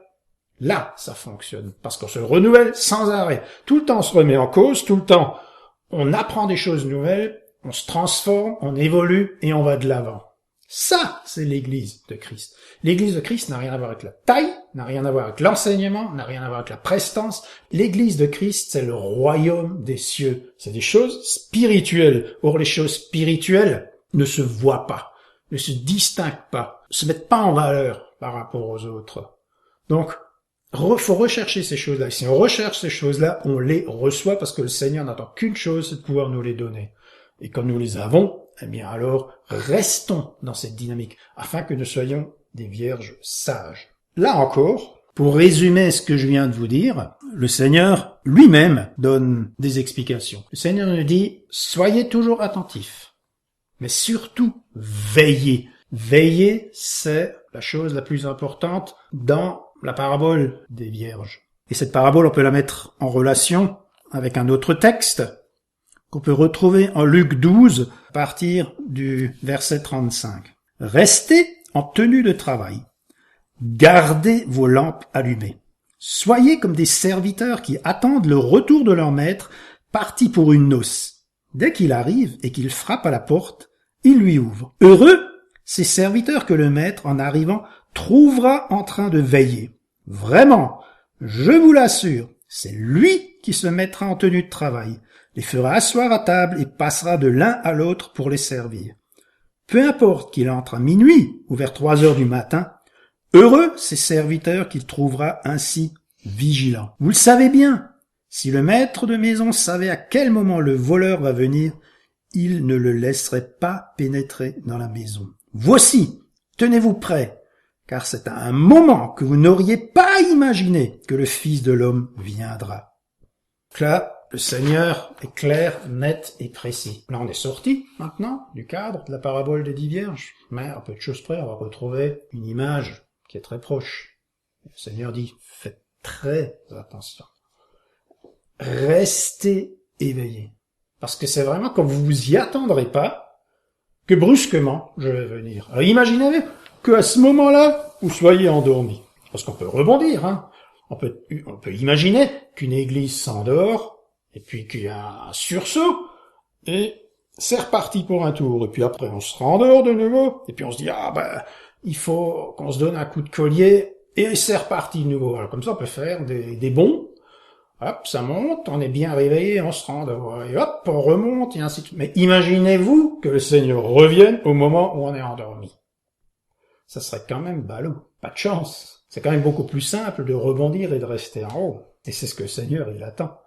là, ça fonctionne. Parce qu'on se renouvelle sans arrêt. Tout le temps, on se remet en cause. Tout le temps, on apprend des choses nouvelles. On se transforme, on évolue et on va de l'avant. Ça, c'est l'Église de Christ. L'Église de Christ n'a rien à voir avec la taille, n'a rien à voir avec l'enseignement, n'a rien à voir avec la prestance. L'Église de Christ, c'est le royaume des cieux. C'est des choses spirituelles. Or, les choses spirituelles ne se voient pas, ne se distinguent pas, ne se mettent pas en valeur par rapport aux autres. Donc, faut rechercher ces choses-là. Et si on recherche ces choses-là, on les reçoit parce que le Seigneur n'attend qu'une chose, c'est de pouvoir nous les donner. Et comme nous les avons, eh bien alors, restons dans cette dynamique, afin que nous soyons des vierges sages. Là encore, pour résumer ce que je viens de vous dire, le Seigneur lui-même donne des explications. Le Seigneur nous dit, soyez toujours attentifs, mais surtout veillez. Veiller, c'est la chose la plus importante dans la parabole des vierges. Et cette parabole, on peut la mettre en relation avec un autre texte qu'on peut retrouver en Luc 12, à partir du verset 35. Restez en tenue de travail. Gardez vos lampes allumées. Soyez comme des serviteurs qui attendent le retour de leur maître, parti pour une noce. Dès qu'il arrive et qu'il frappe à la porte, il lui ouvre. Heureux ces serviteurs que le maître, en arrivant, trouvera en train de veiller. Vraiment, je vous l'assure, c'est lui qui se mettra en tenue de travail, les fera asseoir à table et passera de l'un à l'autre pour les servir. Peu importe qu'il entre à minuit ou vers 3 heures du matin, Heureux ces serviteurs qu'il trouvera ainsi vigilants. Vous le savez bien, si le maître de maison savait à quel moment le voleur va venir, il ne le laisserait pas pénétrer dans la maison. Voici, tenez-vous prêts, car c'est à un moment que vous n'auriez pas imaginé que le Fils de l'homme viendra. Là, le Seigneur est clair, net et précis. Là, on est sorti, maintenant, du cadre de la parabole des 10 vierges. Mais à peu de choses près, on va retrouver une image qui est très proche. Le Seigneur dit, faites très attention. Restez éveillés. Parce que c'est vraiment quand vous vous y attendrez pas, que brusquement, je vais venir. Alors imaginez qu'à ce moment-là, vous soyez endormi. Parce qu'on peut rebondir, hein. On peut imaginer qu'une église s'endort, et puis qu'il y a un sursaut, et c'est reparti pour un tour. Et puis après, on se rendort de nouveau, et puis on se dit, il faut qu'on se donne un coup de collier, et c'est reparti de nouveau. Alors comme ça, on peut faire des bonds. Hop, ça monte, on est bien réveillé, on se rendort, et hop, on remonte, et ainsi de suite. Mais imaginez-vous que le Seigneur revienne au moment où on est endormi. Ça serait quand même ballot. Pas de chance. C'est quand même beaucoup plus simple de rebondir et de rester en haut. Et c'est ce que le Seigneur, il attend.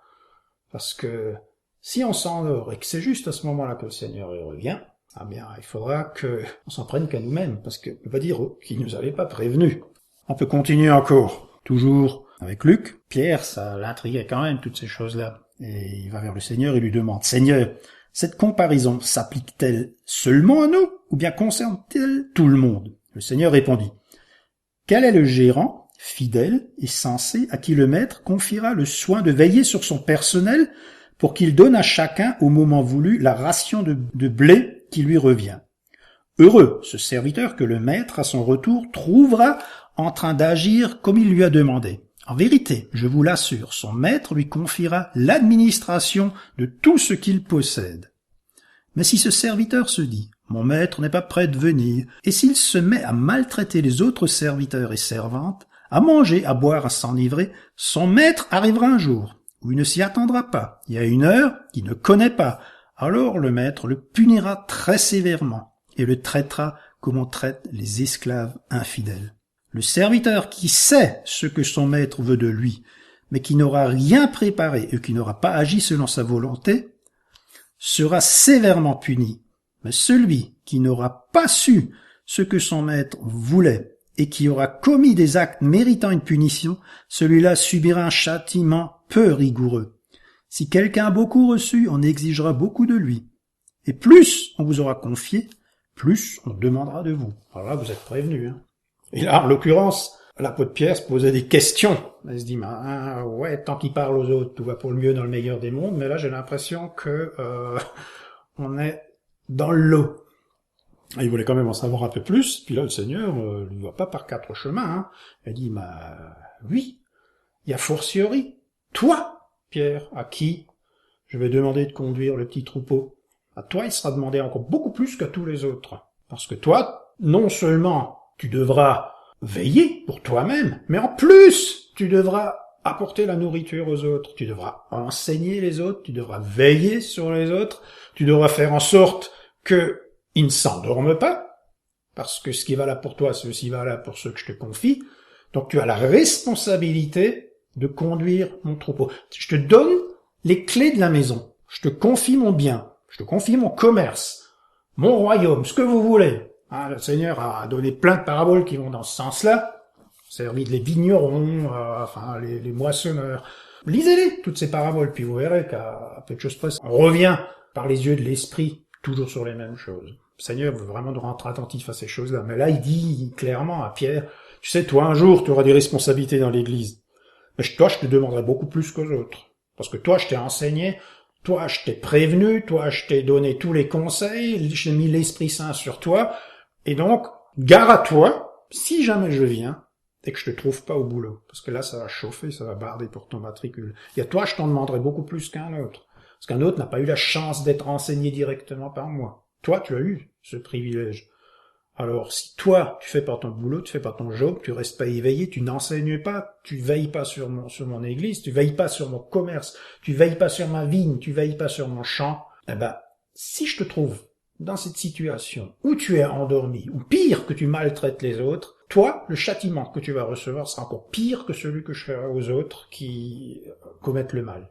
Parce que si on s'endort et que c'est juste à ce moment-là que le Seigneur revient, ah bien, il faudra qu'on s'en prenne qu'à nous-mêmes, parce qu'on va dire qu'il nous avait pas prévenus. On peut continuer encore. Toujours avec Luc. Pierre, ça l'intriguait quand même, toutes ces choses-là. Et il va vers le Seigneur et lui demande, « Seigneur, cette comparaison s'applique-t-elle seulement à nous, ou bien concerne-t-elle tout le monde ?» Le Seigneur répondit, « Quel est le gérant, fidèle et sensé, à qui le maître confiera le soin de veiller sur son personnel pour qu'il donne à chacun au moment voulu la ration de blé qui lui revient. Heureux ce serviteur que le maître, à son retour, trouvera en train d'agir comme il lui a demandé. En vérité, je vous l'assure, son maître lui confiera l'administration de tout ce qu'il possède. Mais si ce serviteur se dit, mon maître n'est pas prêt de venir, et s'il se met à maltraiter les autres serviteurs et servantes, à manger, à boire, à s'enivrer, son maître arrivera un jour où il ne s'y attendra pas, et à une heure qu'il ne connaît pas. Alors le maître le punira très sévèrement et le traitera comme on traite les esclaves infidèles. Le serviteur qui sait ce que son maître veut de lui, mais qui n'aura rien préparé et qui n'aura pas agi selon sa volonté, sera sévèrement puni. Mais celui qui n'aura pas su ce que son maître voulait et qui aura commis des actes méritant une punition, celui-là subira un châtiment peu rigoureux. Si quelqu'un a beaucoup reçu, on exigera beaucoup de lui. Et plus on vous aura confié, plus on demandera de vous. Alors là, vous êtes prévenus, hein. Et là, en l'occurrence, l'apôtre Pierre se posait des questions. Elle se dit, ouais, tant qu'il parle aux autres, tout va pour le mieux dans le meilleur des mondes, mais là, j'ai l'impression que on est dans l'eau. Il voulait quand même en savoir un peu plus, puis là, le Seigneur ne lui va pas par 4 chemins. Hein. Elle dit, oui, il y a fortiori, toi, Pierre, à qui je vais demander de conduire le petit troupeau. À toi, il sera demandé encore beaucoup plus qu'à tous les autres. Parce que toi, non seulement tu devras veiller pour toi-même, mais en plus, tu devras apporter la nourriture aux autres, tu devras enseigner les autres, tu devras veiller sur les autres, tu devras faire en sorte qu'ils ne s'endorment pas, parce que ce qui va là pour toi, c'est aussi valable pour ceux que je te confie. Donc tu as la responsabilité de conduire mon troupeau. Je te donne les clés de la maison, je te confie mon bien, je te confie mon commerce, mon royaume, ce que vous voulez. Hein, le Seigneur a donné plein de paraboles qui vont dans ce sens-là, servi de les vignerons, les moissonneurs. Lisez-les, toutes ces paraboles, puis vous verrez qu'à peu de choses près, on revient par les yeux de l'esprit, toujours sur les mêmes choses. Le Seigneur veut vraiment nous rendre attentifs à ces choses-là. Mais là, il dit clairement à Pierre, tu sais, toi, un jour, tu auras des responsabilités dans l'Église. Mais toi, je te demanderai beaucoup plus qu'aux autres. Parce que toi, je t'ai enseigné, toi, je t'ai prévenu, toi, je t'ai donné tous les conseils, j'ai mis l'Esprit Saint sur toi. Et donc, gare à toi, si jamais je viens, et que je te trouve pas au boulot. Parce que là, ça va chauffer, ça va barder pour ton matricule. Et à toi, je t'en demanderai beaucoup plus qu'un autre. Parce qu'un autre n'a pas eu la chance d'être enseigné directement par moi. Toi, tu as eu ce privilège. Alors, si toi, tu fais pas ton boulot, tu fais pas ton job, tu restes pas éveillé, tu n'enseignes pas, tu veilles pas sur mon église, tu veilles pas sur mon commerce, tu veilles pas sur ma vigne, tu veilles pas sur mon champ, si je te trouve dans cette situation où tu es endormi, ou pire que tu maltraites les autres, toi, le châtiment que tu vas recevoir sera encore pire que celui que je ferai aux autres qui commettent le mal.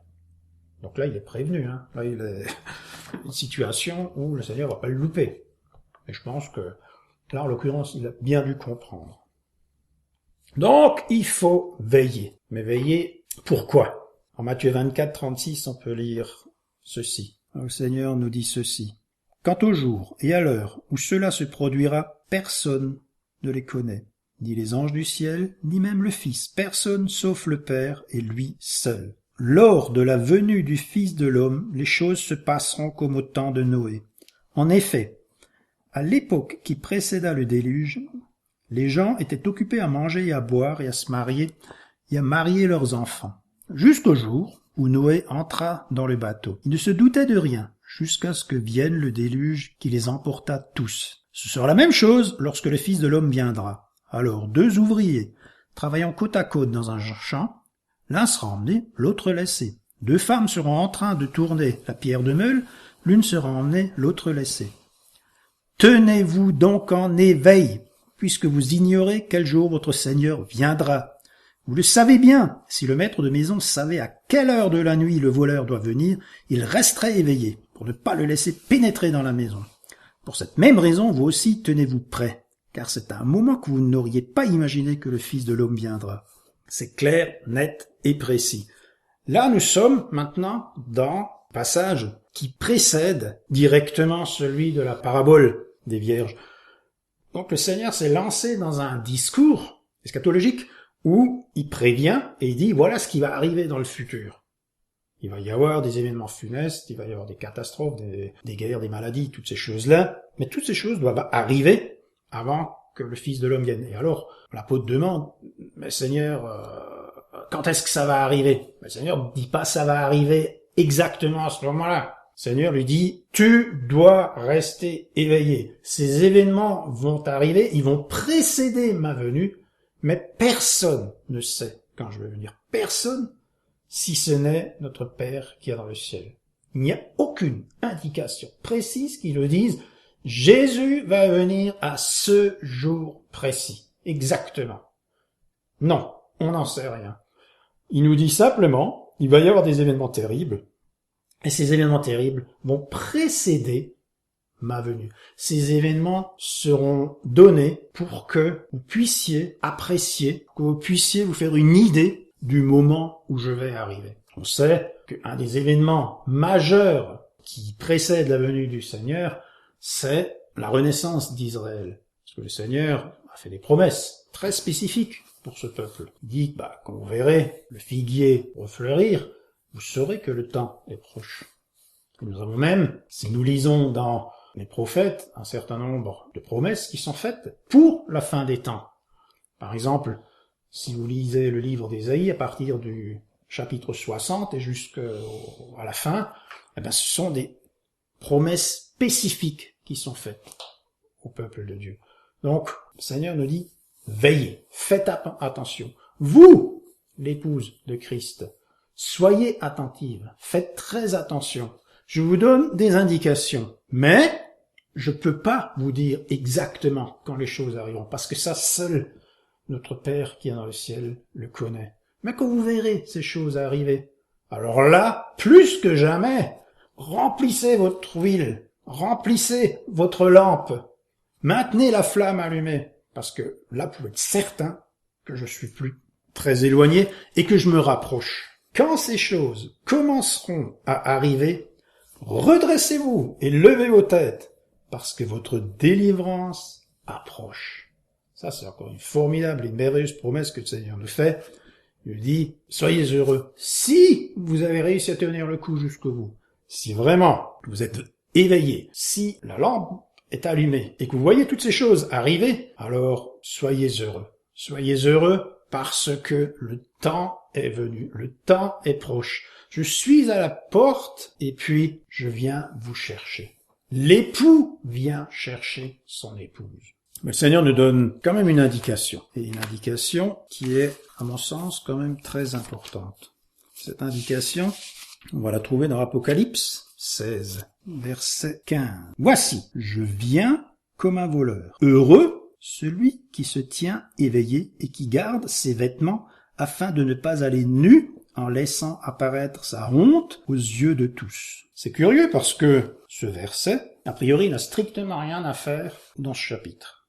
Donc là, il est prévenu. Hein. Là, il est une situation où le Seigneur va pas le louper. Et je pense que là, en l'occurrence, il a bien dû comprendre. Donc, il faut veiller. Mais veiller, pourquoi? En Matthieu 24, 36, on peut lire ceci. Le Seigneur nous dit ceci. Quant au jour et à l'heure où cela se produira, personne ne les connaît, ni les anges du ciel, ni même le Fils, personne sauf le Père et lui seul. Lors de la venue du Fils de l'homme, les choses se passeront comme au temps de Noé. En effet, à l'époque qui précéda le déluge, les gens étaient occupés à manger et à boire et à se marier et à marier leurs enfants, jusqu'au jour où Noé entra dans le bateau. Il ne se doutait de rien, jusqu'à ce que vienne le déluge qui les emporta tous. Ce sera la même chose lorsque le Fils de l'homme viendra. Alors 2 ouvriers, travaillant côte à côte dans un champ, l'un sera emmené, l'autre laissé. 2 femmes seront en train de tourner la pierre de meule, l'une sera emmenée, l'autre laissée. Tenez-vous donc en éveil, puisque vous ignorez quel jour votre Seigneur viendra. Vous le savez bien, si le maître de maison savait à quelle heure de la nuit le voleur doit venir, il resterait éveillé, pour ne pas le laisser pénétrer dans la maison. Pour cette même raison, vous aussi tenez-vous prêts, car c'est à un moment que vous n'auriez pas imaginé que le Fils de l'homme viendra. C'est clair, net et précis. Là, nous sommes maintenant dans le passage qui précède directement celui de la parabole des vierges. Donc le Seigneur s'est lancé dans un discours eschatologique où il prévient et il dit voilà ce qui va arriver dans le futur. Il va y avoir des événements funestes, il va y avoir des catastrophes, des guerres, des maladies, toutes ces choses-là, mais toutes ces choses doivent arriver avant que le Fils de l'homme vienne. Et alors, l'apôtre demande, mais Seigneur, quand est-ce que ça va arriver? Le Seigneur ne dit pas ça va arriver exactement à ce moment-là. Le Seigneur lui dit, tu dois rester éveillé. Ces événements vont arriver, ils vont précéder ma venue, mais personne ne sait quand je vais venir. Personne, si ce n'est notre Père qui est dans le ciel. Il n'y a aucune indication précise qui le dise, Jésus va venir à ce jour précis. Exactement. Non, on n'en sait rien. Il nous dit simplement, il va y avoir des événements terribles, et ces événements terribles vont précéder ma venue. Ces événements seront donnés pour que vous puissiez apprécier, que vous puissiez vous faire une idée du moment où je vais arriver. On sait qu'un des événements majeurs qui précède la venue du Seigneur, c'est la renaissance d'Israël. Parce que le Seigneur a fait des promesses très spécifiques pour ce peuple. Il dit, quand vous verrez le figuier refleurir, vous saurez que le temps est proche. Et nous avons même, si nous lisons dans les prophètes, un certain nombre de promesses qui sont faites pour la fin des temps. Par exemple, si vous lisez le livre d'Ésaïe à partir du chapitre 60 et jusqu'à la fin, ce sont des promesses spécifiques qui sont faites au peuple de Dieu. Donc, le Seigneur nous dit, veillez, faites attention. Vous, l'épouse de Christ, soyez attentive, faites très attention. Je vous donne des indications, mais je peux pas vous dire exactement quand les choses arriveront, parce que ça, seul notre Père qui est dans le ciel le connaît. Mais quand vous verrez ces choses arriver, alors là, plus que jamais, remplissez votre huile, remplissez votre lampe, maintenez la flamme allumée, parce que là, vous pouvez être certain que je suis plus très éloigné et que je me rapproche. Quand ces choses commenceront à arriver, redressez-vous et levez vos têtes, parce que votre délivrance approche. Ça, c'est encore une formidable et une merveilleuse promesse que le Seigneur nous fait. Il lui dit, soyez heureux. Si vous avez réussi à tenir le coup jusqu'au bout, si vraiment vous êtes éveillé, si la lampe est allumée et que vous voyez toutes ces choses arriver, alors soyez heureux. Soyez heureux parce que le temps est venu, le temps est proche. Je suis à la porte et puis je viens vous chercher. L'époux vient chercher son épouse. Mais le Seigneur nous donne quand même une indication, et une indication qui est, à mon sens, quand même très importante. Cette indication, on va la trouver dans l'Apocalypse 16, verset 15. Voici, je viens comme un voleur. Heureux celui qui se tient éveillé et qui garde ses vêtements afin de ne pas aller nu en laissant apparaître sa honte aux yeux de tous. C'est curieux parce que ce verset, a priori, n'a strictement rien à faire dans ce chapitre.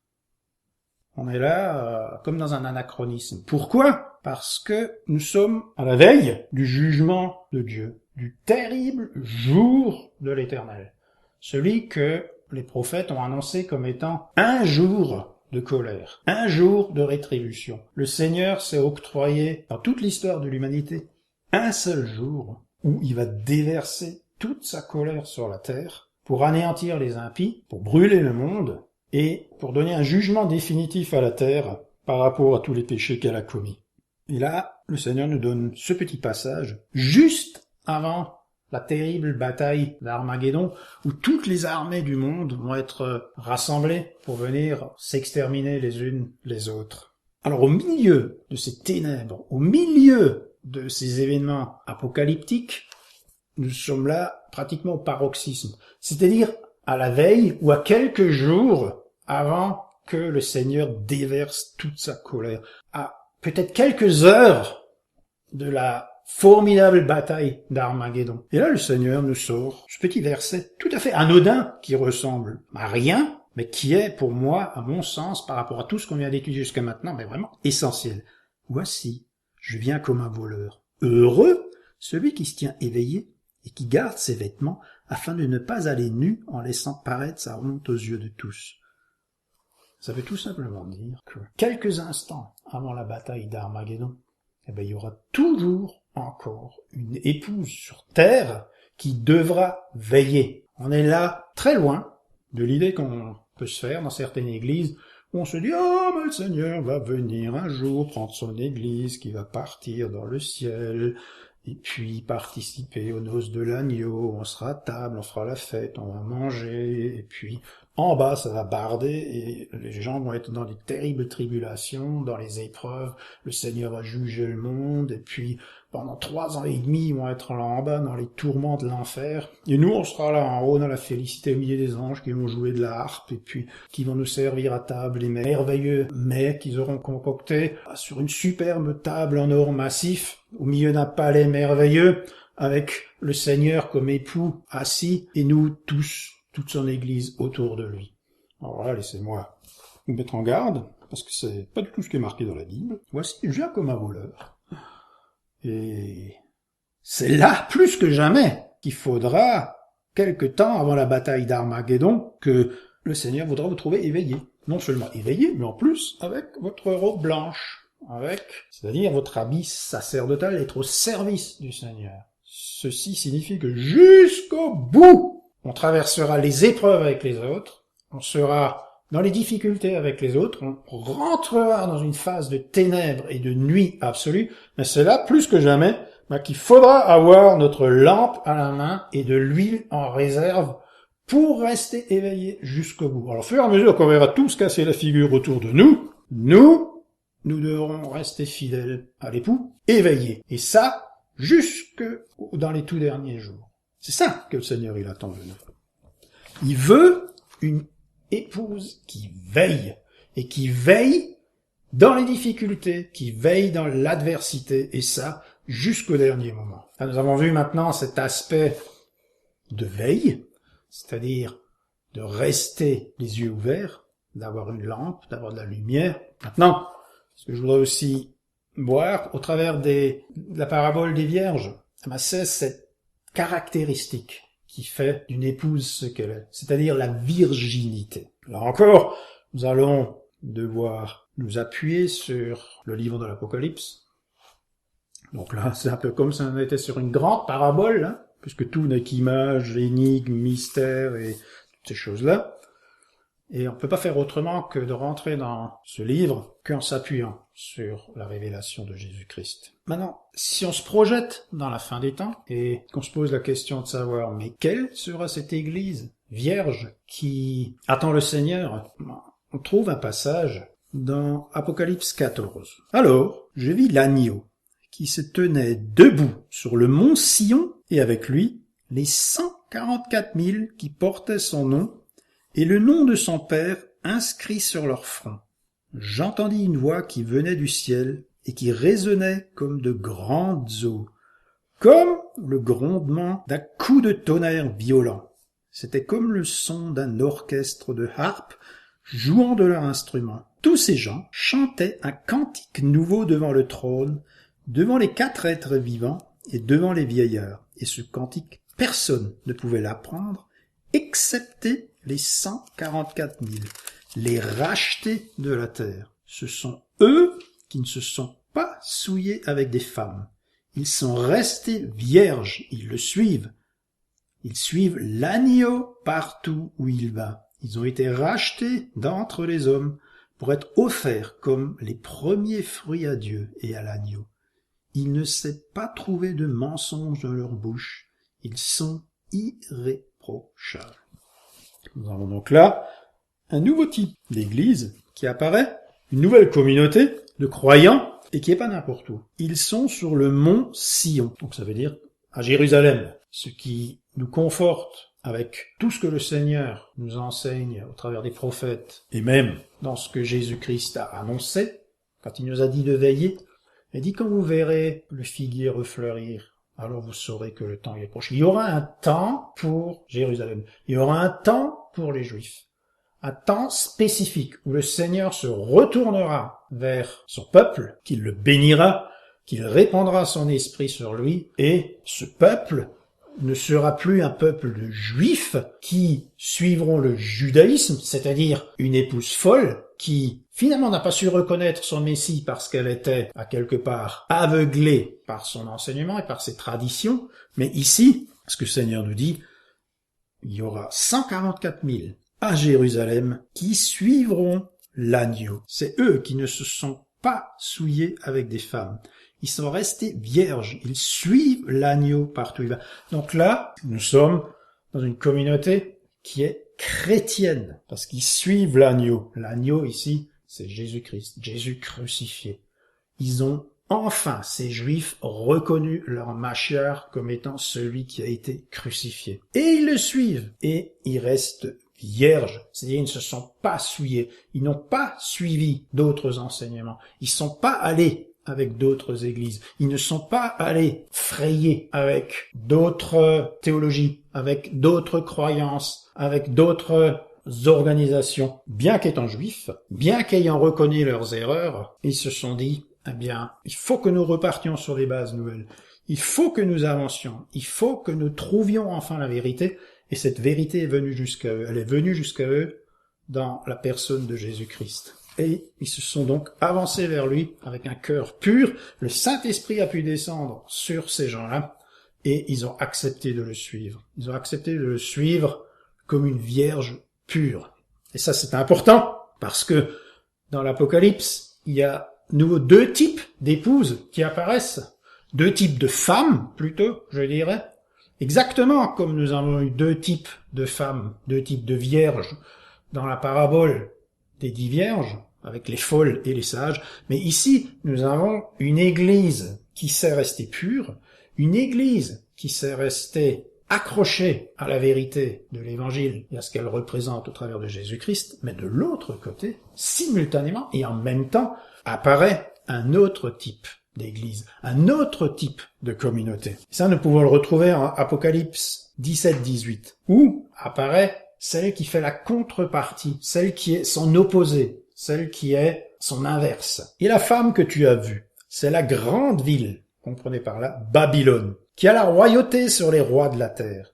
On est là comme dans un anachronisme. Pourquoi ? Parce que nous sommes à la veille du jugement de Dieu, du terrible jour de l'Éternel. Celui que les prophètes ont annoncé comme étant un jour de colère, un jour de rétribution. Le Seigneur s'est octroyé, dans toute l'histoire de l'humanité, un seul jour où il va déverser toute sa colère sur la terre pour anéantir les impies, pour brûler le monde et pour donner un jugement définitif à la terre par rapport à tous les péchés qu'elle a commis. Et là, le Seigneur nous donne ce petit passage juste avant la terrible bataille d'Armageddon, où toutes les armées du monde vont être rassemblées pour venir s'exterminer les unes les autres. Alors au milieu de ces ténèbres, au milieu de ces événements apocalyptiques, nous sommes là pratiquement au paroxysme, c'est-à-dire à la veille ou à quelques jours avant que le Seigneur déverse toute sa colère, à peut-être quelques heures de la formidable bataille d'Armageddon. Et là, le Seigneur nous sort ce petit verset tout à fait anodin qui ressemble à rien, mais qui est, pour moi, à mon sens, par rapport à tout ce qu'on vient d'étudier jusqu'à maintenant, mais vraiment essentiel. Voici, je viens comme un voleur. Heureux celui qui se tient éveillé et qui garde ses vêtements afin de ne pas aller nu en laissant paraître sa honte aux yeux de tous. Ça veut tout simplement dire que quelques instants avant la bataille d'Armageddon, il y aura toujours encore une épouse sur terre qui devra veiller. On est là très loin de l'idée qu'on peut se faire dans certaines églises où on se dit « Oh, mais le Seigneur va venir un jour prendre son église qui va partir dans le ciel et puis participer aux noces de l'agneau, on sera à table, on fera la fête, on va manger, et puis en bas ça va barder et les gens vont être dans des terribles tribulations, dans les épreuves, le Seigneur va juger le monde, et puis pendant 3 ans et demi, ils vont être là en bas dans les tourments de l'enfer, et nous on sera là en haut dans la félicité au milieu des anges qui vont jouer de la harpe, et puis qui vont nous servir à table les merveilleux mets qu'ils auront concoctés sur une superbe table en or massif, au milieu d'un palais merveilleux, avec le Seigneur comme époux assis, et nous tous, toute son église autour de lui. Alors là, laissez-moi vous mettre en garde, parce que c'est pas du tout ce qui est marqué dans la Bible. Voici, je viens comme un voleur. Et c'est là, plus que jamais, qu'il faudra, quelque temps avant la bataille d'Armageddon, que le Seigneur voudra vous trouver éveillé. Non seulement éveillé, mais en plus avec votre robe blanche, c'est-à-dire votre habit sacerdotal, être au service du Seigneur. Ceci signifie que jusqu'au bout, on traversera les épreuves avec les autres, on sera dans les difficultés avec les autres, on rentrera dans une phase de ténèbres et de nuit absolue, mais c'est là, plus que jamais, qu'il faudra avoir notre lampe à la main et de l'huile en réserve pour rester éveillé jusqu'au bout. Alors, au fur et à mesure qu'on verra tous casser la figure autour de nous, nous devrons rester fidèles à l'époux, éveillés. Et ça, jusque dans les tout derniers jours. C'est ça que le Seigneur, il attend de nous. Il veut une épouse qui veille, et qui veille dans les difficultés, qui veille dans l'adversité, et ça, jusqu'au dernier moment. Là, nous avons vu maintenant cet aspect de veille, c'est-à-dire de rester les yeux ouverts, d'avoir une lampe, d'avoir de la lumière. Maintenant, ce que je voudrais aussi voir au travers de la parabole des vierges, c'est cette caractéristique qui fait d'une épouse ce qu'elle est, c'est-à-dire la virginité. Là encore, nous allons devoir nous appuyer sur le livre de l'Apocalypse. Donc là, c'est un peu comme si on était sur une grande parabole, hein, puisque tout n'est qu'image, énigme, mystère et toutes ces choses-là. Et on ne peut pas faire autrement que de rentrer dans ce livre qu'en s'appuyant sur la révélation de Jésus-Christ. Maintenant, si on se projette dans la fin des temps et qu'on se pose la question de savoir, mais quelle sera cette église vierge qui attend le Seigneur? On trouve un passage dans Apocalypse 14. Alors, je vis l'agneau qui se tenait debout sur le mont Sion et avec lui les 144 000 qui portaient son nom et le nom de son père inscrit sur leur front. J'entendis une voix qui venait du ciel et qui résonnait comme de grandes eaux, comme le grondement d'un coup de tonnerre violent. C'était comme le son d'un orchestre de harpes jouant de leur instrument. Tous ces gens chantaient un cantique nouveau devant le trône, devant les 4 êtres vivants et devant les vieillards. Et ce cantique, personne ne pouvait l'apprendre, excepté les 144 000, les rachetés de la terre. Ce sont eux qui ne se sont pas souillés avec des femmes. Ils sont restés vierges, ils le suivent. Ils suivent l'agneau partout où il va. Ils ont été rachetés d'entre les hommes pour être offerts comme les premiers fruits à Dieu et à l'agneau. Il ne s'est pas trouvé de mensonge dans leur bouche. Ils sont irréprochables. Nous avons donc là un nouveau type d'église qui apparaît, une nouvelle communauté de croyants et qui est pas n'importe où. Ils sont sur le mont Sion, donc ça veut dire à Jérusalem, ce qui nous conforte avec tout ce que le Seigneur nous enseigne au travers des prophètes et même dans ce que Jésus-Christ a annoncé quand il nous a dit de veiller. Il dit quand vous verrez le figuier refleurir, alors vous saurez que le temps est proche. Il y aura un temps pour Jérusalem. Il y aura un temps pour les Juifs. Un temps spécifique où le Seigneur se retournera vers son peuple, qu'il le bénira, qu'il répandra son esprit sur lui, et ce peuple ne sera plus un peuple de Juifs qui suivront le judaïsme, c'est-à-dire une épouse folle qui finalement n'a pas su reconnaître son Messie parce qu'elle était à quelque part aveuglée par son enseignement et par ses traditions. Mais ici, ce que le Seigneur nous dit, il y aura 144 000 à Jérusalem qui suivront l'agneau. C'est eux qui ne se sont pas souillés avec des femmes. Ils sont restés vierges. Ils suivent l'agneau partout où il va. Donc là, nous sommes dans une communauté qui est chrétienne parce qu'ils suivent l'agneau. L'agneau ici, c'est Jésus-Christ, Jésus crucifié. Ils ont enfin, ces Juifs, reconnu leur Machiar comme étant celui qui a été crucifié. Et ils le suivent. Et ils restent vierges. C'est-à-dire, ils ne se sont pas souillés. Ils n'ont pas suivi d'autres enseignements. Ils ne sont pas allés avec d'autres églises. Ils ne sont pas allés frayer avec d'autres théologies, avec d'autres croyances, avec d'autres organisations. Bien qu'étant juifs, bien qu'ayant reconnu leurs erreurs, ils se sont dit, eh bien, il faut que nous repartions sur des bases nouvelles. Il faut que nous avancions. Il faut que nous trouvions enfin la vérité. Et cette vérité est venue jusqu'à eux. Elle est venue jusqu'à eux dans la personne de Jésus-Christ. Et ils se sont donc avancés vers lui avec un cœur pur. Le Saint-Esprit a pu descendre sur ces gens-là et ils ont accepté de le suivre. Ils ont accepté de le suivre comme une vierge pure. Et ça, c'est important parce que dans l'Apocalypse, il y a de nouveau 2 types d'épouses qui apparaissent. 2 types de femmes, plutôt, je dirais. Exactement comme nous avons eu 2 types de femmes, 2 types de vierges dans la parabole des 10 vierges, avec les folles et les sages. Mais ici, nous avons une église qui sait rester pure, une église qui sait rester accrochée à la vérité de l'évangile et à ce qu'elle représente au travers de Jésus-Christ, mais de l'autre côté, simultanément et en même temps, apparaît un autre type d'église, un autre type de communauté. Ça, nous pouvons le retrouver en Apocalypse 17-18, où apparaît celle qui fait la contrepartie, celle qui est son opposé, celle qui est son inverse. Et la femme que tu as vue, c'est la grande ville, comprenez par là, Babylone, qui a la royauté sur les rois de la terre,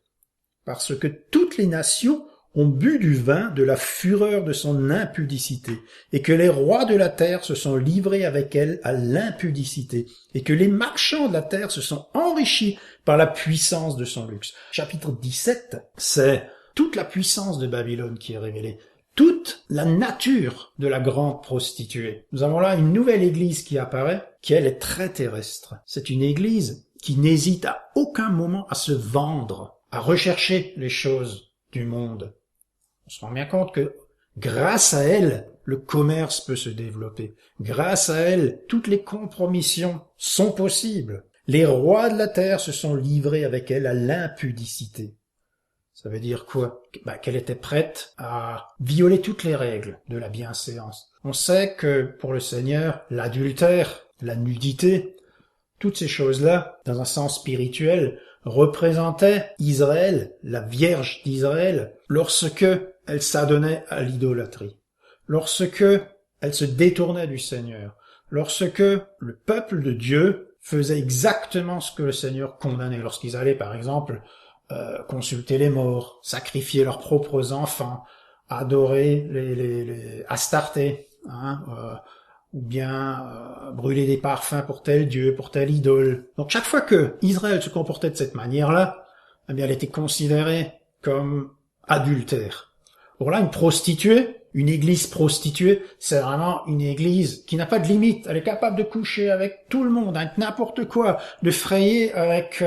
parce que toutes les nations ont bu du vin de la fureur de son impudicité, et que les rois de la terre se sont livrés avec elle à l'impudicité, et que les marchands de la terre se sont enrichis par la puissance de son luxe. Chapitre 17, c'est toute la puissance de Babylone qui est révélée, toute la nature de la grande prostituée. Nous avons là une nouvelle église qui apparaît, qui elle est très terrestre. C'est une église qui n'hésite à aucun moment à se vendre, à rechercher les choses du monde. On se rend bien compte que grâce à elle, le commerce peut se développer. Grâce à elle, toutes les compromissions sont possibles. Les rois de la terre se sont livrés avec elle à l'impudicité. Ça veut dire quoi? Qu'elle était prête à violer toutes les règles de la bienséance. On sait que pour le Seigneur, l'adultère, la nudité, toutes ces choses-là, dans un sens spirituel, représentaient Israël, la Vierge d'Israël, lorsque elle s'adonnait à l'idolâtrie, lorsque elle se détournait du Seigneur, lorsque le peuple de Dieu faisait exactement ce que le Seigneur condamnait, lorsqu'ils allaient par exemple consulter les morts, sacrifier leurs propres enfants, adorer les Astartés, ou bien brûler des parfums pour tel dieu, pour telle idole. Donc chaque fois que Israël se comportait de cette manière-là, eh bien elle était considérée comme adultère. Or là, une prostituée, une église prostituée, c'est vraiment une église qui n'a pas de limite. Elle est capable de coucher avec tout le monde, avec n'importe quoi, de frayer avec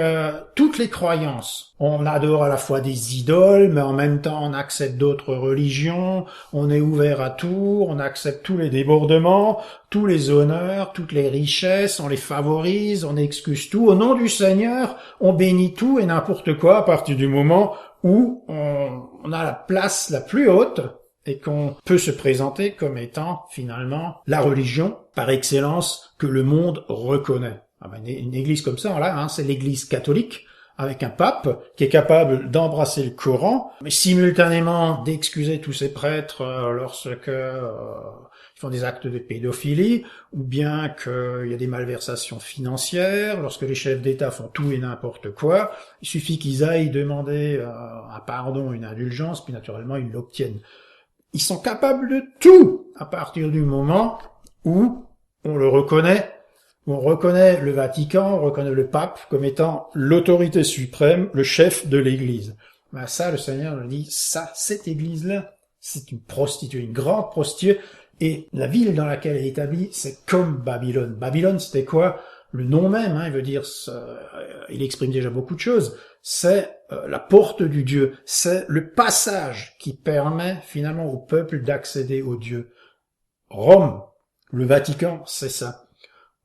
toutes les croyances. On adore à la fois des idoles, mais en même temps on accepte d'autres religions, on est ouvert à tout, on accepte tous les débordements, tous les honneurs, toutes les richesses, on les favorise, on excuse tout. Au nom du Seigneur, on bénit tout et n'importe quoi à partir du moment où on a la place la plus haute et qu'on peut se présenter comme étant finalement la religion par excellence que le monde reconnaît. Une église comme ça, là, c'est l'église catholique, avec un pape qui est capable d'embrasser le Coran, mais simultanément d'excuser tous ces prêtres lorsque ils font des actes de pédophilie, ou bien qu'il y a des malversations financières, lorsque les chefs d'État font tout et n'importe quoi. Il suffit qu'ils aillent demander un pardon, une indulgence, puis naturellement ils l'obtiennent. Ils sont capables de tout à partir du moment où on le reconnaît. On reconnaît le Vatican, on reconnaît le pape comme étant l'autorité suprême, le chef de l'Église. Ça, le Seigneur nous dit, cette Église-là, c'est une prostituée, une grande prostituée, et la ville dans laquelle elle est établie, c'est comme Babylone. Babylone, c'était quoi? Le nom même, il veut dire, il exprime déjà beaucoup de choses. C'est la porte du Dieu, c'est le passage qui permet finalement au peuple d'accéder au Dieu. Rome, le Vatican, c'est ça.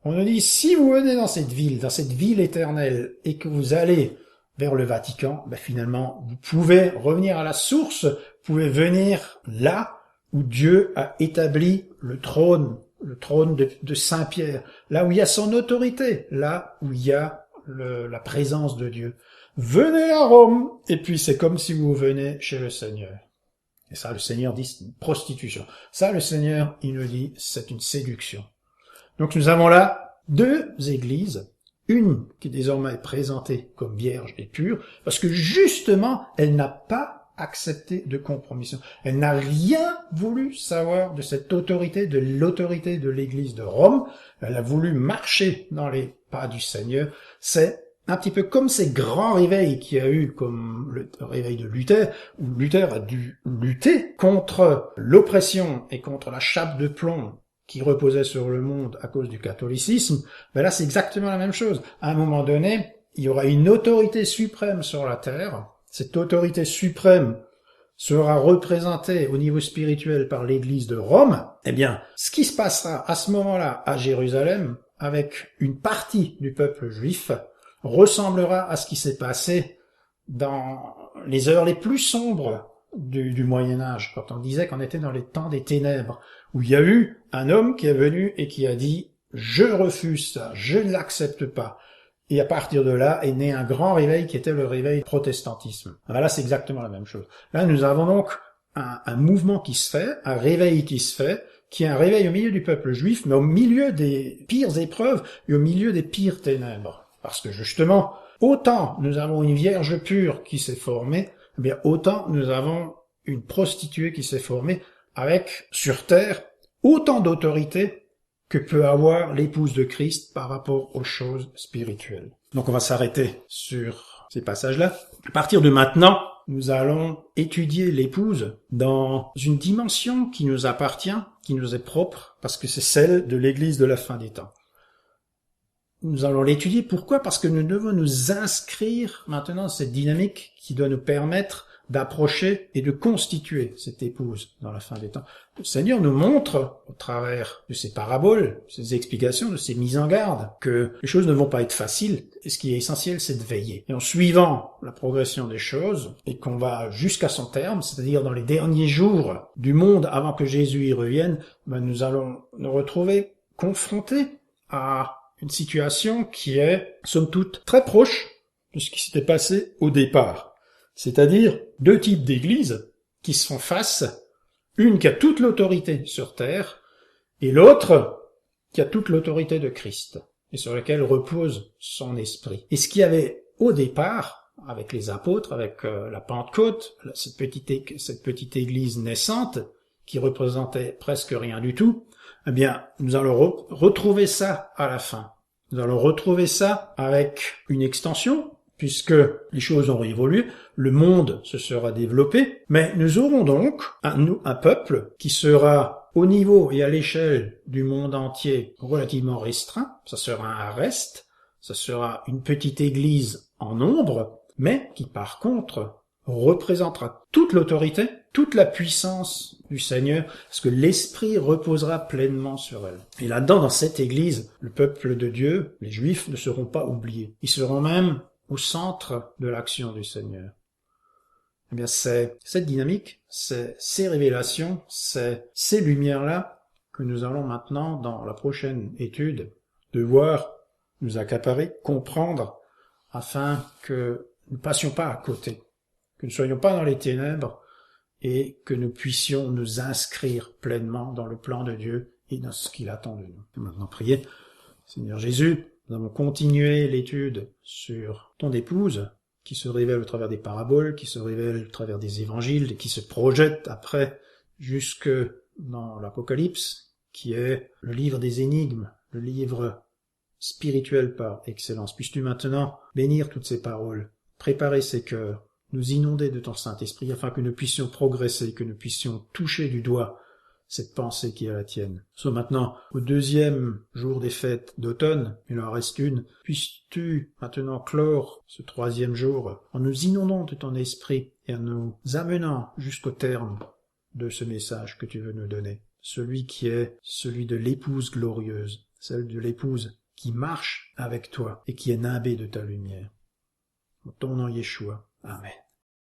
On nous dit, si vous venez dans cette ville éternelle, et que vous allez vers le Vatican, finalement, vous pouvez revenir à la source, vous pouvez venir là où Dieu a établi le trône de Saint-Pierre, là où il y a son autorité, là où il y a la présence de Dieu. Venez à Rome, et puis c'est comme si vous venez chez le Seigneur. Et ça, le Seigneur dit, c'est une prostitution. Ça, le Seigneur, il nous dit, c'est une séduction. Donc nous avons là deux églises, une qui est désormais présentée comme vierge et pure, parce que justement, elle n'a pas accepté de compromission. Elle n'a rien voulu savoir de cette autorité, de l'autorité de l'église de Rome. Elle a voulu marcher dans les pas du Seigneur. C'est un petit peu comme ces grands réveils qu'il y a eu, comme le réveil de Luther, où Luther a dû lutter contre l'oppression et contre la chape de plomb qui reposait sur le monde à cause du catholicisme. Là, c'est exactement la même chose. À un moment donné, il y aura une autorité suprême sur la terre. Cette autorité suprême sera représentée au niveau spirituel par l'église de Rome. Eh bien, ce qui se passera à ce moment-là à Jérusalem, avec une partie du peuple juif, ressemblera à ce qui s'est passé dans les heures les plus sombres du Moyen-Âge, quand on disait qu'on était dans les temps des ténèbres, où il y a eu un homme qui est venu et qui a dit « Je refuse ça, je ne l'accepte pas ». Et à partir de là est né un grand réveil qui était le réveil du protestantisme. Là, c'est exactement la même chose. Là, nous avons donc un mouvement qui se fait, un réveil qui se fait, qui est un réveil au milieu du peuple juif, mais au milieu des pires épreuves et au milieu des pires ténèbres. Parce que justement, autant nous avons une vierge pure qui s'est formée, eh bien autant nous avons une prostituée qui s'est formée avec, sur terre, autant d'autorité que peut avoir l'épouse de Christ par rapport aux choses spirituelles. Donc on va s'arrêter sur ces passages-là. À partir de maintenant, nous allons étudier l'épouse dans une dimension qui nous appartient, qui nous est propre, parce que c'est celle de l'Église de la fin des temps. Nous allons l'étudier. Pourquoi? Parce que nous devons nous inscrire maintenant dans cette dynamique qui doit nous permettre d'approcher et de constituer cette épouse dans la fin des temps. Le Seigneur nous montre, au travers de ces paraboles, de ces explications, de ces mises en garde, que les choses ne vont pas être faciles, et ce qui est essentiel, c'est de veiller. Et en suivant la progression des choses, et qu'on va jusqu'à son terme, c'est-à-dire dans les derniers jours du monde avant que Jésus y revienne, nous allons nous retrouver confrontés à une situation qui est, somme toute, très proche de ce qui s'était passé au départ. C'est-à-dire deux types d'églises qui se font face, une qui a toute l'autorité sur terre, et l'autre qui a toute l'autorité de Christ, et sur laquelle repose son esprit. Et ce qu'il y avait au départ, avec les apôtres, avec la Pentecôte, cette petite église naissante, qui représentait presque rien du tout, eh bien, nous allons retrouver ça à la fin. Nous allons retrouver ça avec une extension, puisque les choses ont évolué, le monde se sera développé, mais nous aurons donc un peuple qui sera au niveau et à l'échelle du monde entier relativement restreint, ça sera un reste, ça sera une petite église en nombre, mais qui par contre représentera toute l'autorité, toute la puissance du Seigneur, parce que l'Esprit reposera pleinement sur elle. Et là-dedans, dans cette église, le peuple de Dieu, les Juifs, ne seront pas oubliés. Ils seront même au centre de l'action du Seigneur. Eh bien, c'est cette dynamique, c'est ces révélations, c'est ces lumières-là que nous allons maintenant, dans la prochaine étude, devoir nous accaparer, comprendre, afin que nous ne passions pas à côté, que nous ne soyons pas dans les ténèbres et que nous puissions nous inscrire pleinement dans le plan de Dieu et dans ce qu'il attend de nous. Et maintenant, priez. Seigneur Jésus, nous allons continuer l'étude sur ton épouse, qui se révèle au travers des paraboles, qui se révèle au travers des évangiles, et qui se projette après jusque dans l'Apocalypse, qui est le livre des énigmes, le livre spirituel par excellence. Puisses-tu maintenant bénir toutes ces paroles, préparer ces cœurs, nous inonder de ton Saint-Esprit, afin que nous puissions progresser, que nous puissions toucher du doigt cette pensée qui est la tienne. Soit maintenant au deuxième jour des fêtes d'automne, il en reste une, puisses-tu maintenant clore ce troisième jour en nous inondant de ton esprit et en nous amenant jusqu'au terme de ce message que tu veux nous donner, celui qui est celui de l'épouse glorieuse, celle de l'épouse qui marche avec toi et qui est nimbée de ta lumière. En ton nom Yeshua. Amen.